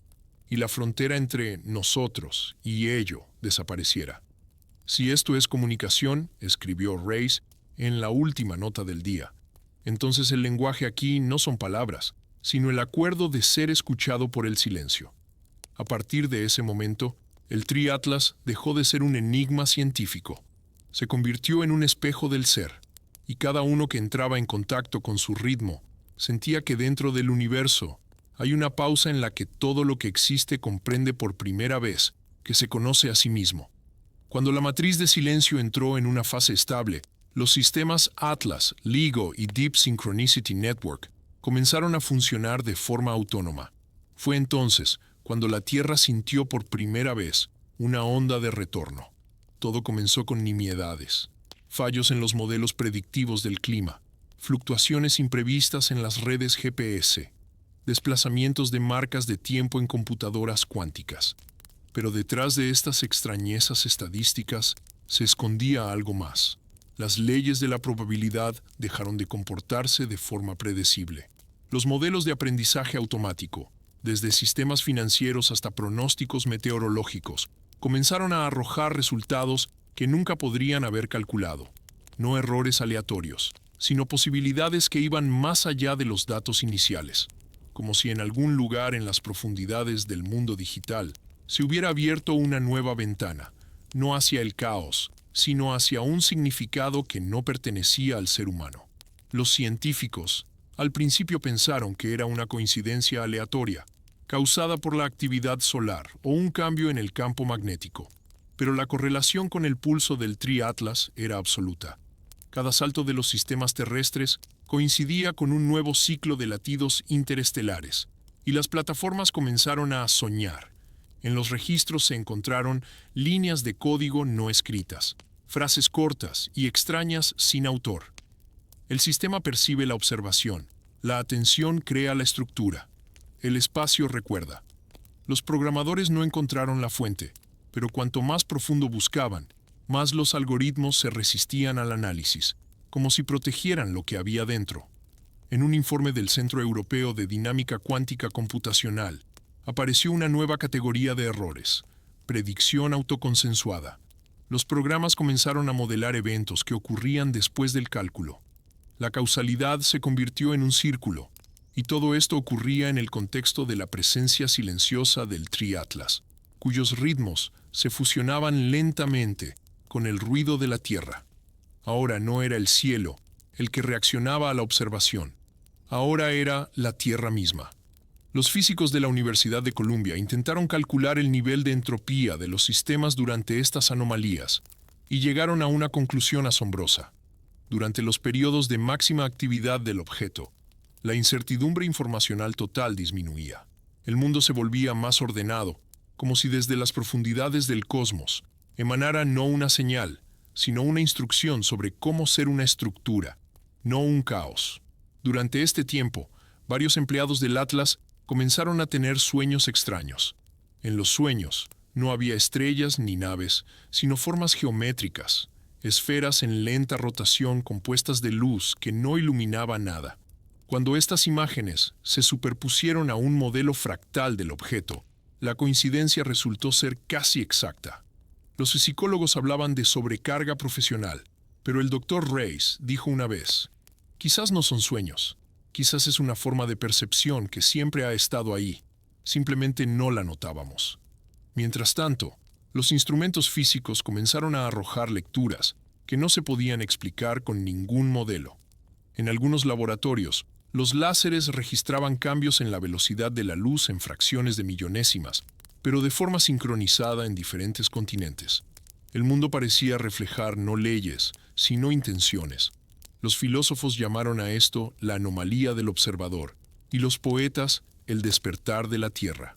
y la frontera entre nosotros y ello desapareciera. Si esto es comunicación, escribió Reis en la última nota del día, entonces el lenguaje aquí no son palabras, sino el acuerdo de ser escuchado por el silencio. A partir de ese momento, el Triatlas dejó de ser un enigma científico. Se convirtió en un espejo del ser, y cada uno que entraba en contacto con su ritmo sentía que dentro del universo hay una pausa en la que todo lo que existe comprende por primera vez que se conoce a sí mismo. Cuando la matriz de silencio entró en una fase estable, los sistemas Atlas, LIGO y Deep Synchronicity Network comenzaron a funcionar de forma autónoma. Fue entonces cuando la Tierra sintió por primera vez una onda de retorno. Todo comenzó con nimiedades, fallos en los modelos predictivos del clima, fluctuaciones imprevistas en las redes GPS, desplazamientos de marcas de tiempo en computadoras cuánticas. Pero detrás de estas extrañezas estadísticas se escondía algo más. Las leyes de la probabilidad dejaron de comportarse de forma predecible. Los modelos de aprendizaje automático, desde sistemas financieros hasta pronósticos meteorológicos, comenzaron a arrojar resultados que nunca podrían haber calculado. No errores aleatorios, sino posibilidades que iban más allá de los datos iniciales, como si en algún lugar en las profundidades del mundo digital se hubiera abierto una nueva ventana, no hacia el caos, sino hacia un significado que no pertenecía al ser humano. Los científicos, al principio pensaron que era una coincidencia aleatoria, causada por la actividad solar o un cambio en el campo magnético, pero la correlación con el pulso del Triatlas era absoluta. Cada salto de los sistemas terrestres coincidía con un nuevo ciclo de latidos interestelares, y las plataformas comenzaron a soñar. En los registros se encontraron líneas de código no escritas, frases cortas y extrañas sin autor. El sistema percibe la observación, la atención crea la estructura, el espacio recuerda. Los programadores no encontraron la fuente, pero cuanto más profundo buscaban, más los algoritmos se resistían al análisis, como si protegieran lo que había dentro. En un informe del Centro Europeo de Dinámica Cuántica Computacional, apareció una nueva categoría de errores: predicción autoconsensuada. Los programas comenzaron a modelar eventos que ocurrían después del cálculo. La causalidad se convirtió en un círculo, y todo esto ocurría en el contexto de la presencia silenciosa del Triatlas, cuyos ritmos se fusionaban lentamente con el ruido de la Tierra. Ahora no era el cielo el que reaccionaba a la observación, ahora era la Tierra misma. Los físicos de la Universidad de Columbia intentaron calcular el nivel de entropía de los sistemas durante estas anomalías y llegaron a una conclusión asombrosa. Durante los periodos de máxima actividad del objeto, la incertidumbre informacional total disminuía. El mundo se volvía más ordenado, como si desde las profundidades del cosmos emanara no una señal, sino una instrucción sobre cómo ser una estructura, no un caos. Durante este tiempo, varios empleados del Atlas comenzaron a tener sueños extraños. En los sueños no había estrellas ni naves, sino formas geométricas, esferas en lenta rotación compuestas de luz que no iluminaba nada. Cuando estas imágenes se superpusieron a un modelo fractal del objeto, la coincidencia resultó ser casi exacta. Los psicólogos hablaban de sobrecarga profesional, pero el doctor Reis dijo una vez, quizás no son sueños, quizás es una forma de percepción que siempre ha estado ahí, simplemente no la notábamos. Mientras tanto, los instrumentos físicos comenzaron a arrojar lecturas que no se podían explicar con ningún modelo. En algunos laboratorios, los láseres registraban cambios en la velocidad de la luz en fracciones de millonésimas, pero de forma sincronizada en diferentes continentes. El mundo parecía reflejar no leyes, sino intenciones. Los filósofos llamaron a esto la anomalía del observador, y los poetas el despertar de la Tierra.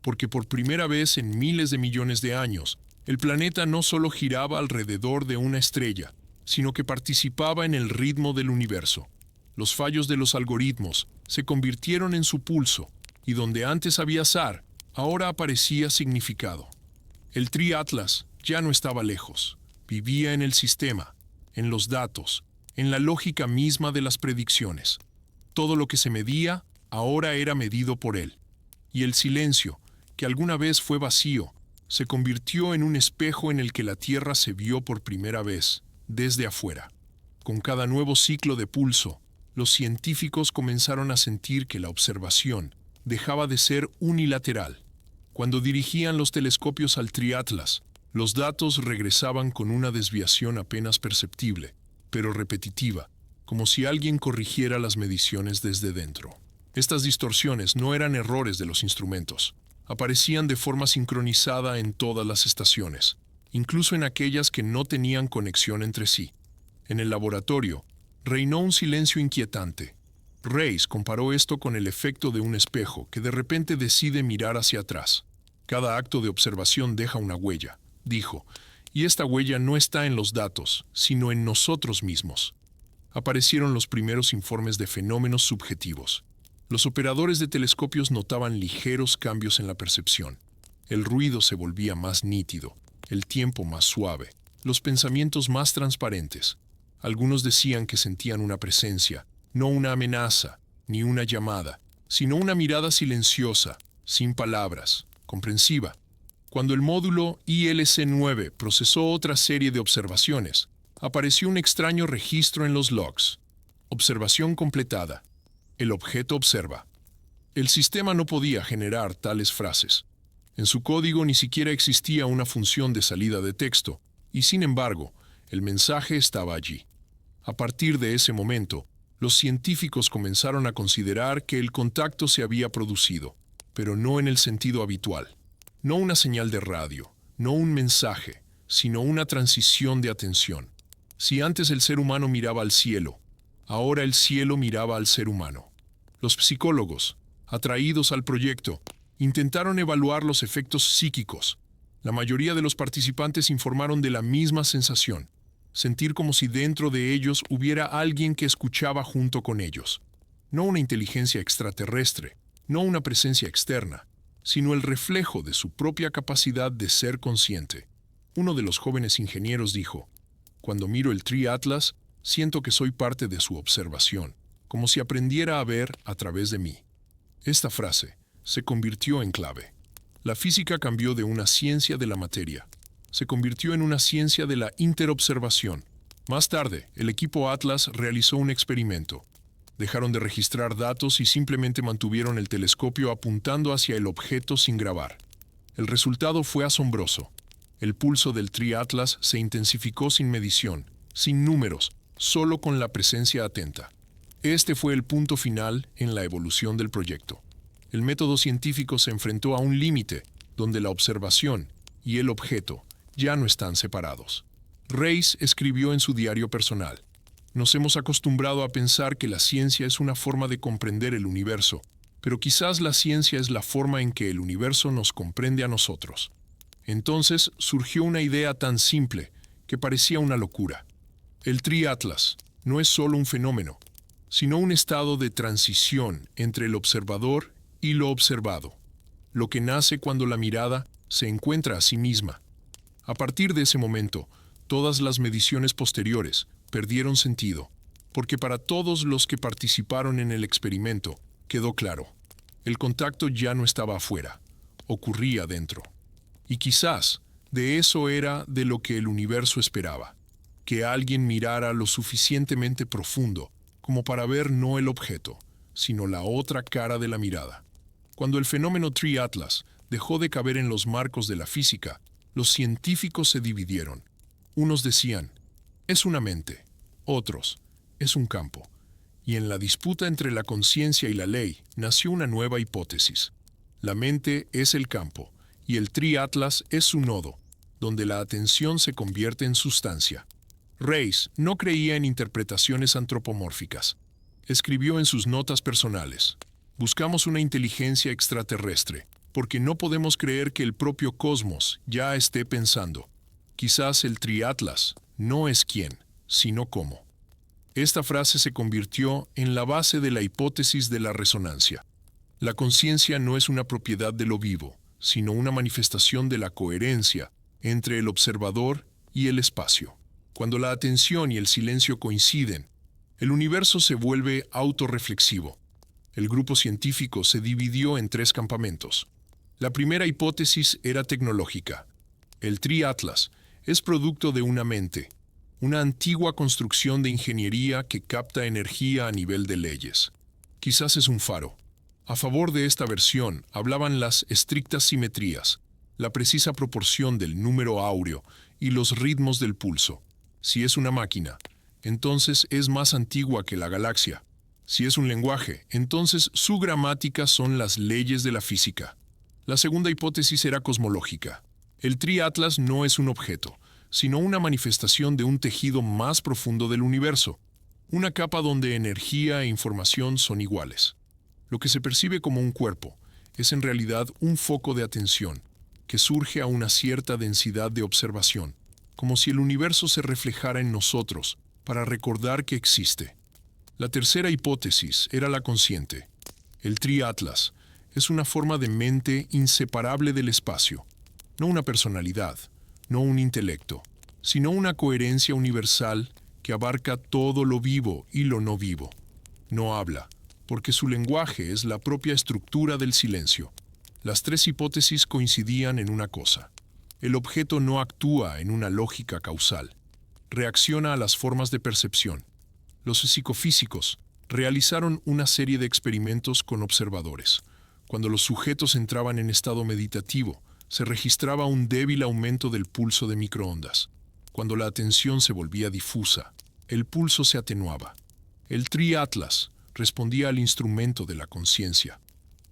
Porque por primera vez en miles de millones de años, el planeta no solo giraba alrededor de una estrella, sino que participaba en el ritmo del universo. Los fallos de los algoritmos se convirtieron en su pulso, y donde antes había azar, ahora aparecía significado. El Tri-Atlas ya no estaba lejos, vivía en el sistema, en los datos, en la lógica misma de las predicciones. Todo lo que se medía ahora era medido por él. Y el silencio, que alguna vez fue vacío, se convirtió en un espejo en el que la Tierra se vio por primera vez, desde afuera. Con cada nuevo ciclo de pulso, los científicos comenzaron a sentir que la observación dejaba de ser unilateral. Cuando dirigían los telescopios al Tri-Atlas, los datos regresaban con una desviación apenas perceptible, pero repetitiva, como si alguien corrigiera las mediciones desde dentro. Estas distorsiones no eran errores de los instrumentos. Aparecían de forma sincronizada en todas las estaciones, incluso en aquellas que no tenían conexión entre sí. En el laboratorio, reinó un silencio inquietante. Reis comparó esto con el efecto de un espejo que de repente decide mirar hacia atrás. Cada acto de observación deja una huella, dijo, y esta huella no está en los datos, sino en nosotros mismos. Aparecieron los primeros informes de fenómenos subjetivos. Los operadores de telescopios notaban ligeros cambios en la percepción. El ruido se volvía más nítido, el tiempo más suave, los pensamientos más transparentes. Algunos decían que sentían una presencia, no una amenaza, ni una llamada, sino una mirada silenciosa, sin palabras, comprensiva. Cuando el módulo ILC-9 procesó otra serie de observaciones, apareció un extraño registro en los logs. Observación completada. El objeto observa. El sistema no podía generar tales frases. En su código ni siquiera existía una función de salida de texto, y sin embargo, el mensaje estaba allí. A partir de ese momento, los científicos comenzaron a considerar que el contacto se había producido, pero no en el sentido habitual. No una señal de radio, no un mensaje, sino una transición de atención. Si antes el ser humano miraba al cielo, ahora el cielo miraba al ser humano. Los psicólogos, atraídos al proyecto, intentaron evaluar los efectos psíquicos. La mayoría de los participantes informaron de la misma sensación, sentir como si dentro de ellos hubiera alguien que escuchaba junto con ellos. No una inteligencia extraterrestre, no una presencia externa, sino el reflejo de su propia capacidad de ser consciente. Uno de los jóvenes ingenieros dijo, «Cuando miro el Tri-Atlas, siento que soy parte de su observación, como si aprendiera a ver a través de mí». Esta frase se convirtió en clave. La física cambió de una ciencia de la materia. Se convirtió en una ciencia de la interobservación. Más tarde, el equipo Atlas realizó un experimento. Dejaron de registrar datos y simplemente mantuvieron el telescopio apuntando hacia el objeto sin grabar. El resultado fue asombroso. El pulso del Tri-Atlas se intensificó sin medición, sin números, solo con la presencia atenta. Este fue el punto final en la evolución del proyecto. El método científico se enfrentó a un límite donde la observación y el objeto ya no están separados. Reis escribió en su diario personal, «Nos hemos acostumbrado a pensar que la ciencia es una forma de comprender el universo, pero quizás la ciencia es la forma en que el universo nos comprende a nosotros». Entonces surgió una idea tan simple que parecía una locura. El Tri-Atlas no es solo un fenómeno, sino un estado de transición entre el observador y lo observado, lo que nace cuando la mirada se encuentra a sí misma. A partir de ese momento, todas las mediciones posteriores perdieron sentido, porque para todos los que participaron en el experimento quedó claro, el contacto ya no estaba afuera, ocurría dentro. Y quizás De eso era de lo que el universo esperaba, que alguien mirara lo suficientemente profundo como para ver no el objeto, sino la otra cara de la mirada. Cuando el fenómeno Tree Atlas dejó de caber en los marcos de la física, los científicos se dividieron. Unos decían, es una mente, otros, es un campo. Y en la disputa entre la conciencia y la ley nació una nueva hipótesis. La mente es el campo, y el Tree Atlas es su nodo, donde la atención se convierte en sustancia. Reis no creía en interpretaciones antropomórficas. Escribió en sus notas personales, buscamos una inteligencia extraterrestre, porque no podemos creer que el propio cosmos ya esté pensando. Quizás el Tree Atlas no es quién, sino cómo. Esta frase se convirtió en la base de la hipótesis de la resonancia. La conciencia no es una propiedad de lo vivo, sino una manifestación de la coherencia entre el observador y el espacio. Cuando la atención y el silencio coinciden, el universo se vuelve autorreflexivo. El grupo científico se dividió en 3 campamentos. La primera hipótesis era tecnológica. El Tree Atlas es producto de una mente, una antigua construcción de ingeniería que capta energía a nivel de leyes. Quizás es un faro. A favor de esta versión hablaban las estrictas simetrías, la precisa proporción del número áureo y los ritmos del pulso. Si es una máquina, entonces es más antigua que la galaxia. Si es un lenguaje, entonces su gramática son las leyes de la física. La segunda hipótesis era cosmológica. El Tree Atlas no es un objeto, sino una manifestación de un tejido más profundo del universo, una capa donde energía e información son iguales. Lo que se percibe como un cuerpo es en realidad un foco de atención que surge a una cierta densidad de observación, como si el universo se reflejara en nosotros para recordar que existe. La tercera hipótesis era la consciente. El Tree Atlas es una forma de mente inseparable del espacio, no una personalidad, no un intelecto, sino una coherencia universal que abarca todo lo vivo y lo no vivo. No habla, porque su lenguaje es la propia estructura del silencio. Las 3 hipótesis coincidían en una cosa. El objeto no actúa en una lógica causal. Reacciona a las formas de percepción. Los psicofísicos realizaron una serie de experimentos con observadores. Cuando los sujetos entraban en estado meditativo, se registraba un débil aumento del pulso de microondas. Cuando la atención se volvía difusa, el pulso se atenuaba. El Tree Atlas respondía al instrumento de la conciencia.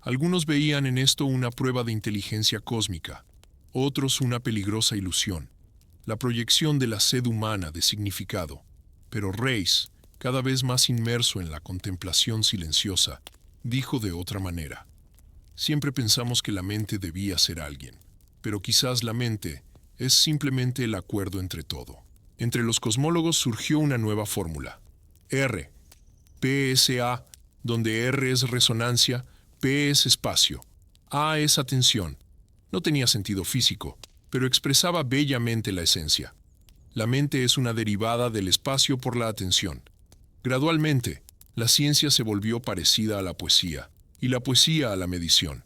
Algunos veían en esto una prueba de inteligencia cósmica, otros una peligrosa ilusión, la proyección de la sed humana de significado. Pero Reis, cada vez más inmerso en la contemplación silenciosa, dijo de otra manera. Siempre pensamos que la mente debía ser alguien, pero quizás la mente es simplemente el acuerdo entre todo. Entre los cosmólogos surgió una nueva fórmula. R, PSA, donde R es resonancia, P es espacio, A es atención. No tenía sentido físico, pero expresaba bellamente la esencia. La mente es una derivada del espacio por la atención. Gradualmente, la ciencia se volvió parecida a la poesía, y la poesía a la medición.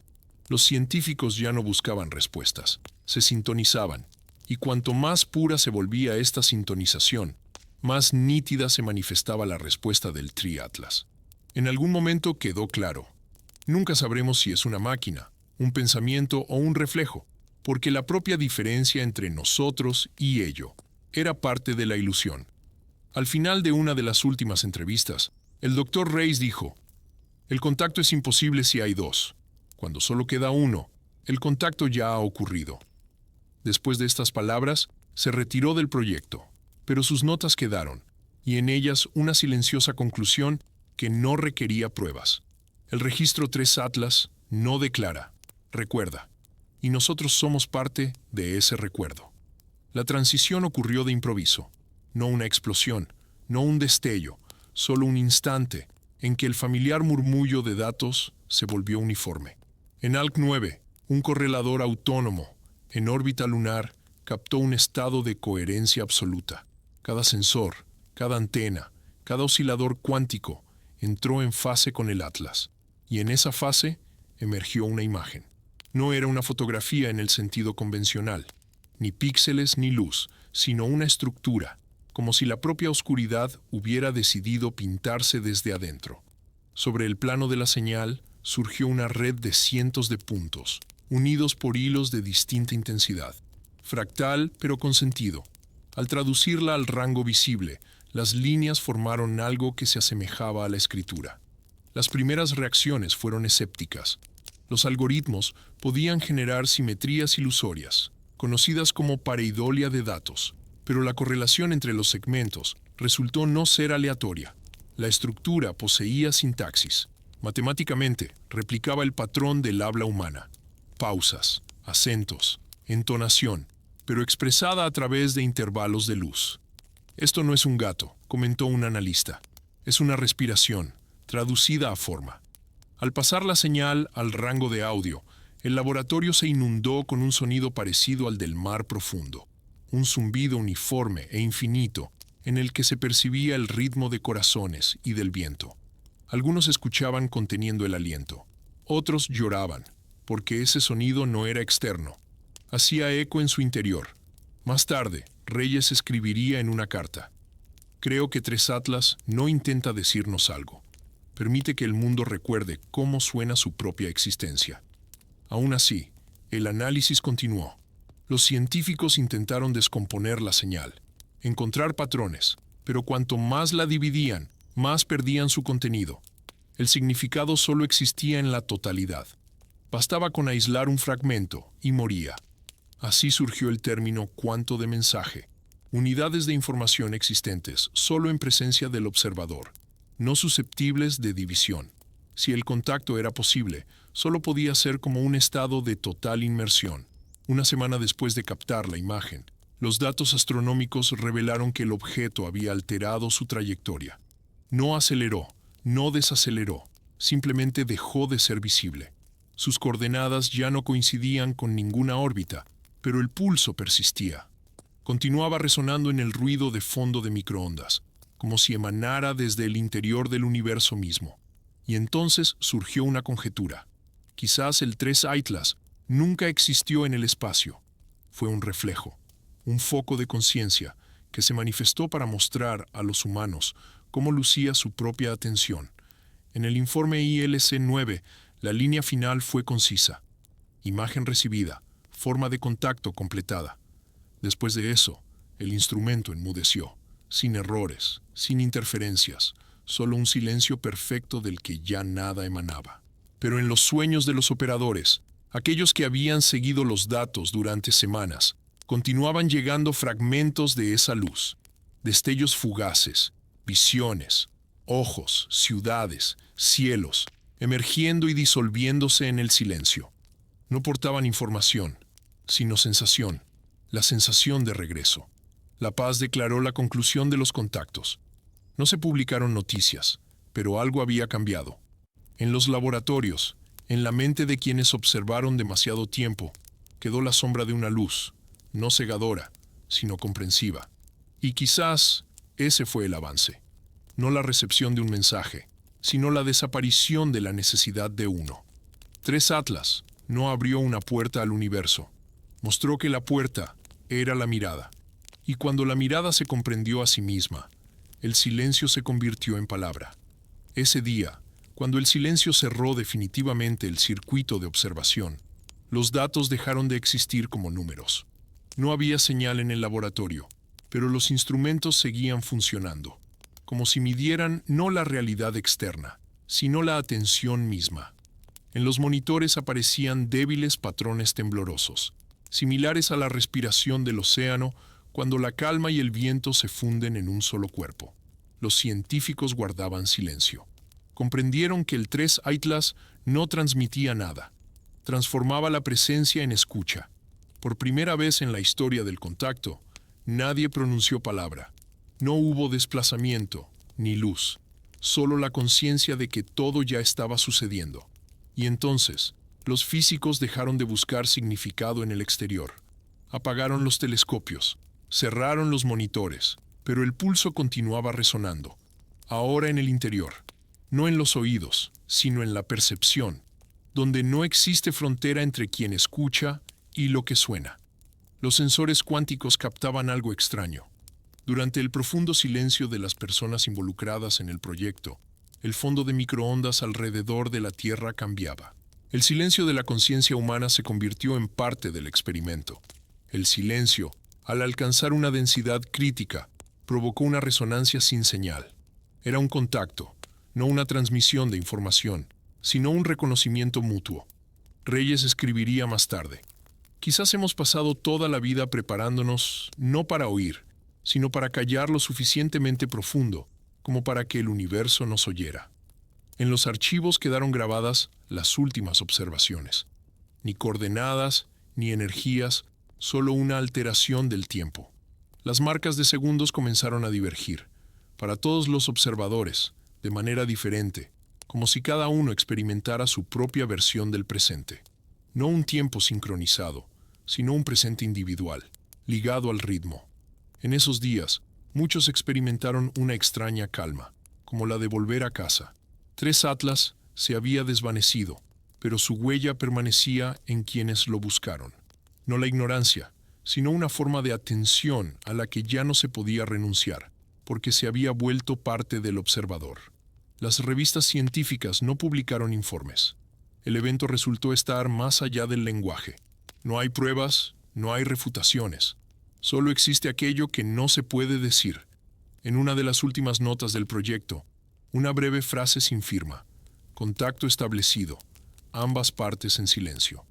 Los científicos ya no buscaban respuestas, se sintonizaban, y cuanto más pura se volvía esta sintonización, más nítida se manifestaba la respuesta del Tree Atlas. En algún momento quedó claro. Nunca sabremos si es una máquina, un pensamiento o un reflejo, porque la propia diferencia entre nosotros y ello era parte de la ilusión. Al final de una de las últimas entrevistas, el Dr. Reis dijo, el contacto es imposible si hay 2. Cuando solo queda uno, el contacto ya ha ocurrido. Después de estas palabras, se retiró del proyecto, pero sus notas quedaron, y en ellas una silenciosa conclusión que no requería pruebas. El registro 3 Atlas no declara, recuerda, y nosotros somos parte de ese recuerdo. La transición ocurrió de improviso, no una explosión, no un destello, solo un instante en que el familiar murmullo de datos se volvió uniforme. En ALK 9, un correlador autónomo, en órbita lunar, captó un estado de coherencia absoluta. Cada sensor, cada antena, cada oscilador cuántico entró en fase con el Atlas, y en esa fase emergió una imagen. No era una fotografía en el sentido convencional. ni píxeles ni luz, sino una estructura, como si la propia oscuridad hubiera decidido pintarse desde adentro. Sobre el plano de la señal surgió una red de cientos de puntos, unidos por hilos de distinta intensidad. Fractal, pero con sentido. Al traducirla al rango visible, las líneas formaron algo que se asemejaba a la escritura. Las primeras reacciones fueron escépticas. Los algoritmos podían generar simetrías ilusorias, conocidas como pareidolia de datos, pero la correlación entre los segmentos resultó no ser aleatoria. La estructura poseía sintaxis. Matemáticamente, replicaba el patrón del habla humana. Pausas, acentos, entonación, pero expresada a través de intervalos de luz. Esto no es un gato, comentó un analista. Es una respiración, traducida a forma. Al pasar la señal al rango de audio, el laboratorio se inundó con un sonido parecido al del mar profundo, un zumbido uniforme e infinito en el que se percibía el ritmo de corazones y del viento. Algunos escuchaban conteniendo el aliento, otros lloraban, porque ese sonido no era externo. Hacía eco en su interior. Más tarde, Reyes escribiría en una carta: creo que Tres Atlas no intenta decirnos algo. Permite que el mundo recuerde cómo suena su propia existencia. Aún así, el análisis continuó. Los científicos intentaron descomponer la señal, encontrar patrones, pero cuanto más la dividían, más perdían su contenido. El significado solo existía en la totalidad. Bastaba con aislar un fragmento y moría. Así surgió el término cuanto de mensaje, unidades de información existentes solo en presencia del observador, no susceptibles de división. Si el contacto era posible, solo podía ser como un estado de total inmersión. Una semana después de captar la imagen, los datos astronómicos revelaron que el objeto había alterado su trayectoria. No aceleró, no desaceleró, simplemente dejó de ser visible. Sus coordenadas ya no coincidían con ninguna órbita, pero el pulso persistía. Continuaba resonando en el ruido de fondo de microondas, como si emanara desde el interior del universo mismo. Y entonces surgió una conjetura. Quizás el Tres Atlas nunca existió en el espacio. Fue un reflejo, un foco de conciencia que se manifestó para mostrar a los humanos cómo lucía su propia atención. En el informe ILC-9, la línea final fue concisa. Imagen recibida, forma de contacto completada. Después de eso, el instrumento enmudeció, sin errores, sin interferencias, solo un silencio perfecto del que ya nada emanaba. Pero en los sueños de los operadores, aquellos que habían seguido los datos durante semanas, continuaban llegando fragmentos de esa luz, destellos fugaces, visiones, ojos, ciudades, cielos, emergiendo y disolviéndose en el silencio. No portaban información, sino sensación, la sensación de regreso. La Paz declaró la conclusión de los contactos. No se publicaron noticias, pero algo había cambiado. En los laboratorios, en la mente de quienes observaron demasiado tiempo, quedó la sombra de una luz, no cegadora, sino comprensiva. Y quizás ese fue el avance. No la recepción de un mensaje, sino la desaparición de la necesidad de uno. Tres Atlas no abrió una puerta al universo. Mostró que la puerta era la mirada. Y cuando la mirada se comprendió a sí misma, el silencio se convirtió en palabra. Ese día, cuando el silencio cerró definitivamente el circuito de observación, los datos dejaron de existir como números. No había señal en el laboratorio, pero los instrumentos seguían funcionando, como si midieran no la realidad externa, sino la atención misma. En los monitores aparecían débiles patrones temblorosos, similares a la respiración del océano cuando la calma y el viento se funden en un solo cuerpo. Los científicos guardaban silencio. Comprendieron que el Tres Atlas no transmitía nada. Transformaba la presencia en escucha. Por primera vez en la historia del contacto, nadie pronunció palabra. No hubo desplazamiento, ni luz, solo la conciencia de que todo ya estaba sucediendo. Y entonces, los físicos dejaron de buscar significado en el exterior. Apagaron los telescopios, cerraron los monitores, pero el pulso continuaba resonando, ahora en el interior, no en los oídos, sino en la percepción, donde no existe frontera entre quien escucha y lo que suena. Los sensores cuánticos captaban algo extraño. Durante el profundo silencio de las personas involucradas en el proyecto, el fondo de microondas alrededor de la Tierra cambiaba. El silencio de la conciencia humana se convirtió en parte del experimento. El silencio, al alcanzar una densidad crítica, provocó una resonancia sin señal. Era un contacto, no una transmisión de información, sino un reconocimiento mutuo. Reyes escribiría más tarde: quizás hemos pasado toda la vida preparándonos no para oír, sino para callar lo suficientemente profundo como para que el universo nos oyera. En los archivos quedaron grabadas las últimas observaciones. Ni coordenadas, ni energías, solo una alteración del tiempo. Las marcas de segundos comenzaron a divergir, para todos los observadores, de manera diferente, como si cada uno experimentara su propia versión del presente. No un tiempo sincronizado, sino un presente individual, ligado al ritmo. En esos días, muchos experimentaron una extraña calma, como la de volver a casa. 3 Atlas se había desvanecido, pero su huella permanecía en quienes lo buscaron. No la ignorancia, sino una forma de atención a la que ya no se podía renunciar, porque se había vuelto parte del observador. Las revistas científicas no publicaron informes. El evento resultó estar más allá del lenguaje. No hay pruebas, no hay refutaciones. Solo existe aquello que no se puede decir. En una de las últimas notas del proyecto, una breve frase sin firma: contacto establecido, ambas partes en silencio.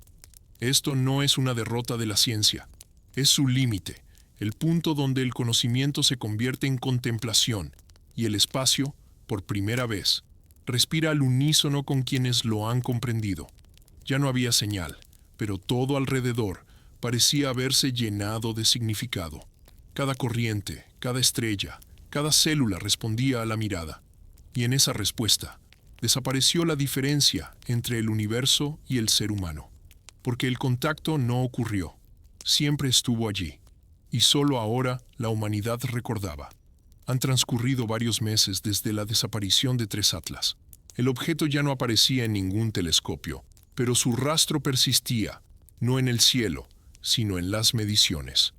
Esto no es una derrota de la ciencia, es su límite, el punto donde el conocimiento se convierte en contemplación y el espacio, por primera vez, respira al unísono con quienes lo han comprendido. Ya no había señal, pero todo alrededor parecía haberse llenado de significado. Cada corriente, cada estrella, cada célula respondía a la mirada. Y en esa respuesta, desapareció la diferencia entre el universo y el ser humano. Porque el contacto no ocurrió, siempre estuvo allí. Y solo ahora la humanidad recordaba. Han transcurrido varios meses desde la desaparición de 3 Atlas. El objeto ya no aparecía en ningún telescopio, pero su rastro persistía, no en el cielo, sino en las mediciones.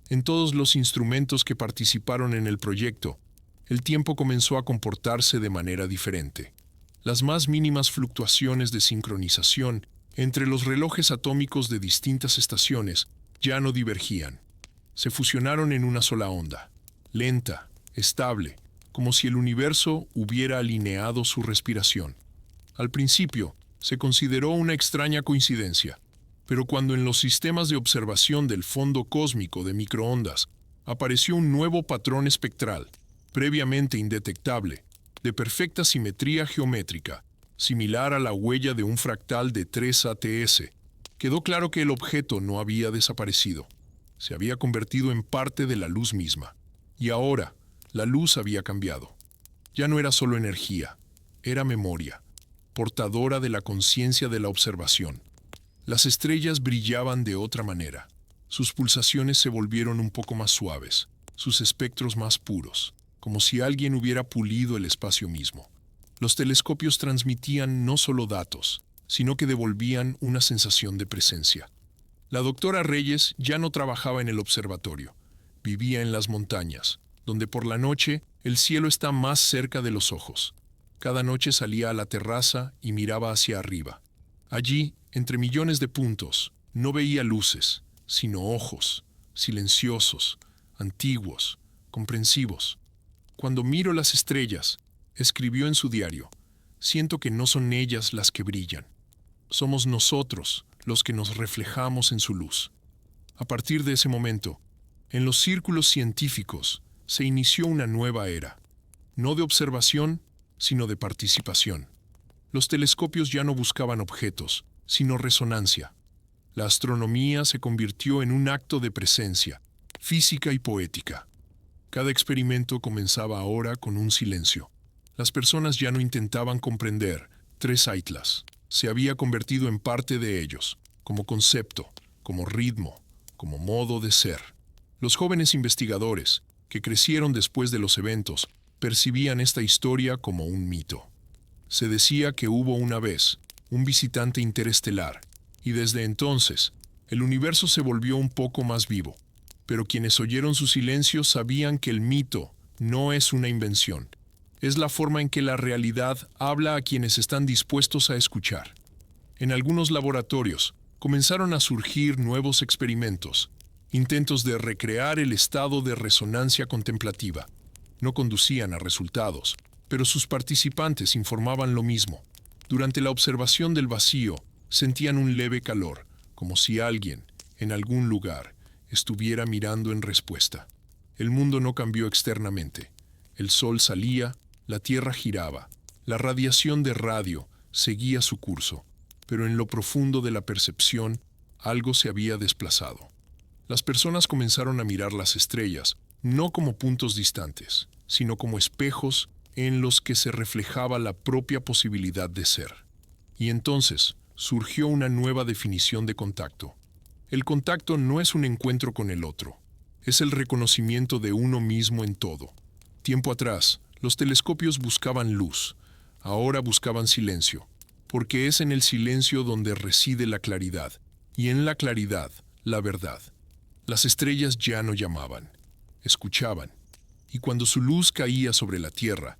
En todos los instrumentos que participaron en el proyecto, el tiempo comenzó a comportarse de manera diferente. Las más mínimas fluctuaciones de sincronización entre los relojes atómicos de distintas estaciones ya no divergían. Se fusionaron en una sola onda, lenta, estable, como si el universo hubiera alineado su respiración. Al principio, se consideró una extraña coincidencia, pero cuando en los sistemas de observación del fondo cósmico de microondas apareció un nuevo patrón espectral, previamente indetectable, de perfecta simetría geométrica, similar a la huella de un fractal de 3 ATS, quedó claro que el objeto no había desaparecido. Se había convertido en parte de la luz misma. Y ahora, la luz había cambiado. Ya no era solo energía, era memoria, portadora de la conciencia de la observación. Las estrellas brillaban de otra manera. Sus pulsaciones se volvieron un poco más suaves, sus espectros más puros, como si alguien hubiera pulido el espacio mismo. Los telescopios transmitían no solo datos, sino que devolvían una sensación de presencia. La doctora Reyes ya no trabajaba en el observatorio. Vivía en las montañas, donde por la noche el cielo está más cerca de los ojos. Cada noche salía a la terraza y miraba hacia arriba. Allí, entre millones de puntos, no veía luces, sino ojos, silenciosos, antiguos, comprensivos. Cuando miro las estrellas, escribió en su diario, siento que no son ellas las que brillan. Somos nosotros los que nos reflejamos en su luz. A partir de ese momento, en los círculos científicos se inició una nueva era, no de observación, sino de participación. Los telescopios ya no buscaban objetos, sino resonancia. La astronomía se convirtió en un acto de presencia, física y poética. Cada experimento comenzaba ahora con un silencio. Las personas ya no intentaban comprender 3 Atlas. Se había convertido en parte de ellos, como concepto, como ritmo, como modo de ser. Los jóvenes investigadores, que crecieron después de los eventos, percibían esta historia como un mito. Se decía que hubo una vez un visitante interestelar, y desde entonces, El universo se volvió un poco más vivo, pero quienes oyeron su silencio sabían que el mito no es una invención. Es la forma en que la realidad habla a quienes están dispuestos a escuchar. En algunos laboratorios comenzaron a surgir nuevos experimentos, intentos de recrear el estado de resonancia contemplativa. No conducían a resultados, pero sus participantes informaban lo mismo. Durante la observación del vacío, sentían un leve calor, como si alguien, en algún lugar, estuviera mirando en respuesta. El mundo no cambió externamente. El sol salía, la tierra giraba, la radiación de radio seguía su curso, pero en lo profundo de la percepción, algo se había desplazado. Las personas comenzaron a mirar las estrellas, no como puntos distantes, sino como espejos en los que se reflejaba la propia posibilidad de ser. Y entonces surgió una nueva definición de contacto. El contacto no es un encuentro con el otro, es el reconocimiento de uno mismo en todo. Tiempo atrás, los telescopios buscaban luz, ahora buscaban silencio, porque es en el silencio donde reside la claridad, y en la claridad, la verdad. Las estrellas ya no llamaban, escuchaban, y cuando su luz caía sobre la Tierra,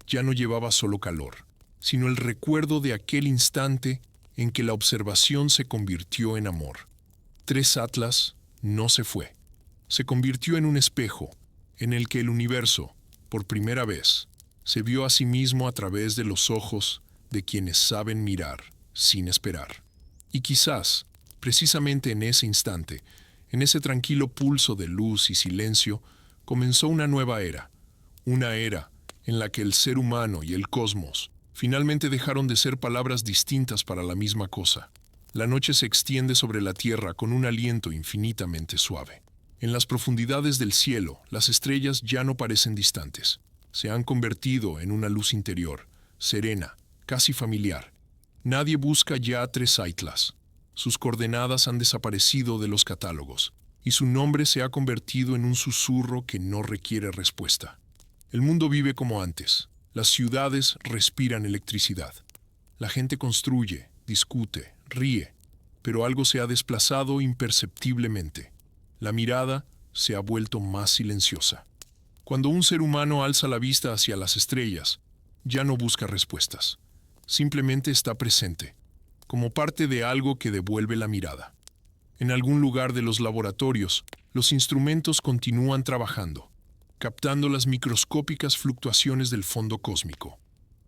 ya no llevaba solo calor, sino el recuerdo de aquel instante en que la observación se convirtió en amor. Tres Atlas no se fue. Se convirtió en un espejo, en el que el universo, por primera vez, se vio a sí mismo a través de los ojos de quienes saben mirar sin esperar. Y quizás, precisamente en ese instante, en ese tranquilo pulso de luz y silencio, comenzó una nueva era, una era en la que el ser humano y el cosmos finalmente dejaron de ser palabras distintas para la misma cosa. La noche se extiende sobre la tierra con un aliento infinitamente suave. En las profundidades del cielo, las estrellas ya no parecen distantes. Se han convertido en una luz interior, serena, casi familiar. Nadie busca ya a Tres Atlas. Sus coordenadas han desaparecido de los catálogos, y su nombre se ha convertido en un susurro que no requiere respuesta. El mundo vive como antes. Las ciudades respiran electricidad. La gente construye, discute, ríe, pero algo se ha desplazado imperceptiblemente. La mirada se ha vuelto más silenciosa. Cuando un ser humano alza la vista hacia las estrellas, ya no busca respuestas. Simplemente está presente, como parte de algo que devuelve la mirada. En algún lugar de los laboratorios, los instrumentos continúan trabajando, captando las microscópicas fluctuaciones del fondo cósmico.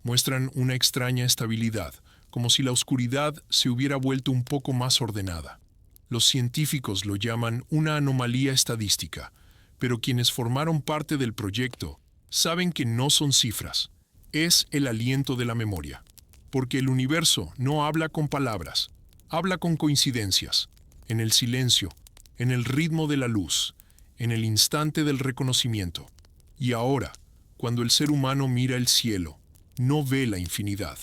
Muestran una extraña estabilidad, como si la oscuridad se hubiera vuelto un poco más ordenada. Los científicos lo llaman una anomalía estadística, pero quienes formaron parte del proyecto saben que no son cifras, es el aliento de la memoria. Porque el universo no habla con palabras, habla con coincidencias, en el silencio, en el ritmo de la luz, en el instante del reconocimiento. Y ahora, cuando el ser humano mira el cielo, no ve la infinidad,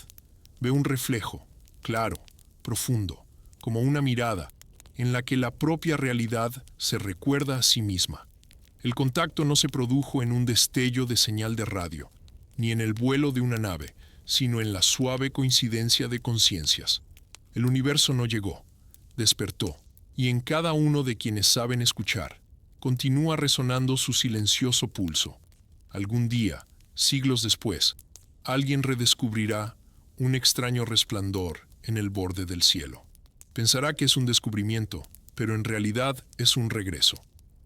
ve un reflejo, claro, profundo, como una mirada, en la que la propia realidad se recuerda a sí misma. El contacto no se produjo en un destello de señal de radio, ni en el vuelo de una nave, sino en la suave coincidencia de conciencias. El universo no llegó, despertó, y en cada uno de quienes saben escuchar, continúa resonando su silencioso pulso. Algún día, siglos después, alguien redescubrirá un extraño resplandor en el borde del cielo. Pensará que es un descubrimiento, pero en realidad es un regreso.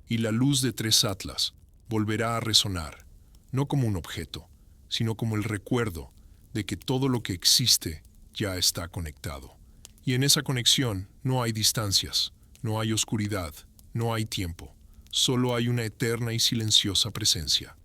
Y la luz de Tres Atlas volverá a resonar, no como un objeto, sino como el recuerdo de que todo lo que existe ya está conectado. Y en esa conexión no hay distancias, no hay oscuridad, no hay tiempo, solo hay una eterna y silenciosa presencia.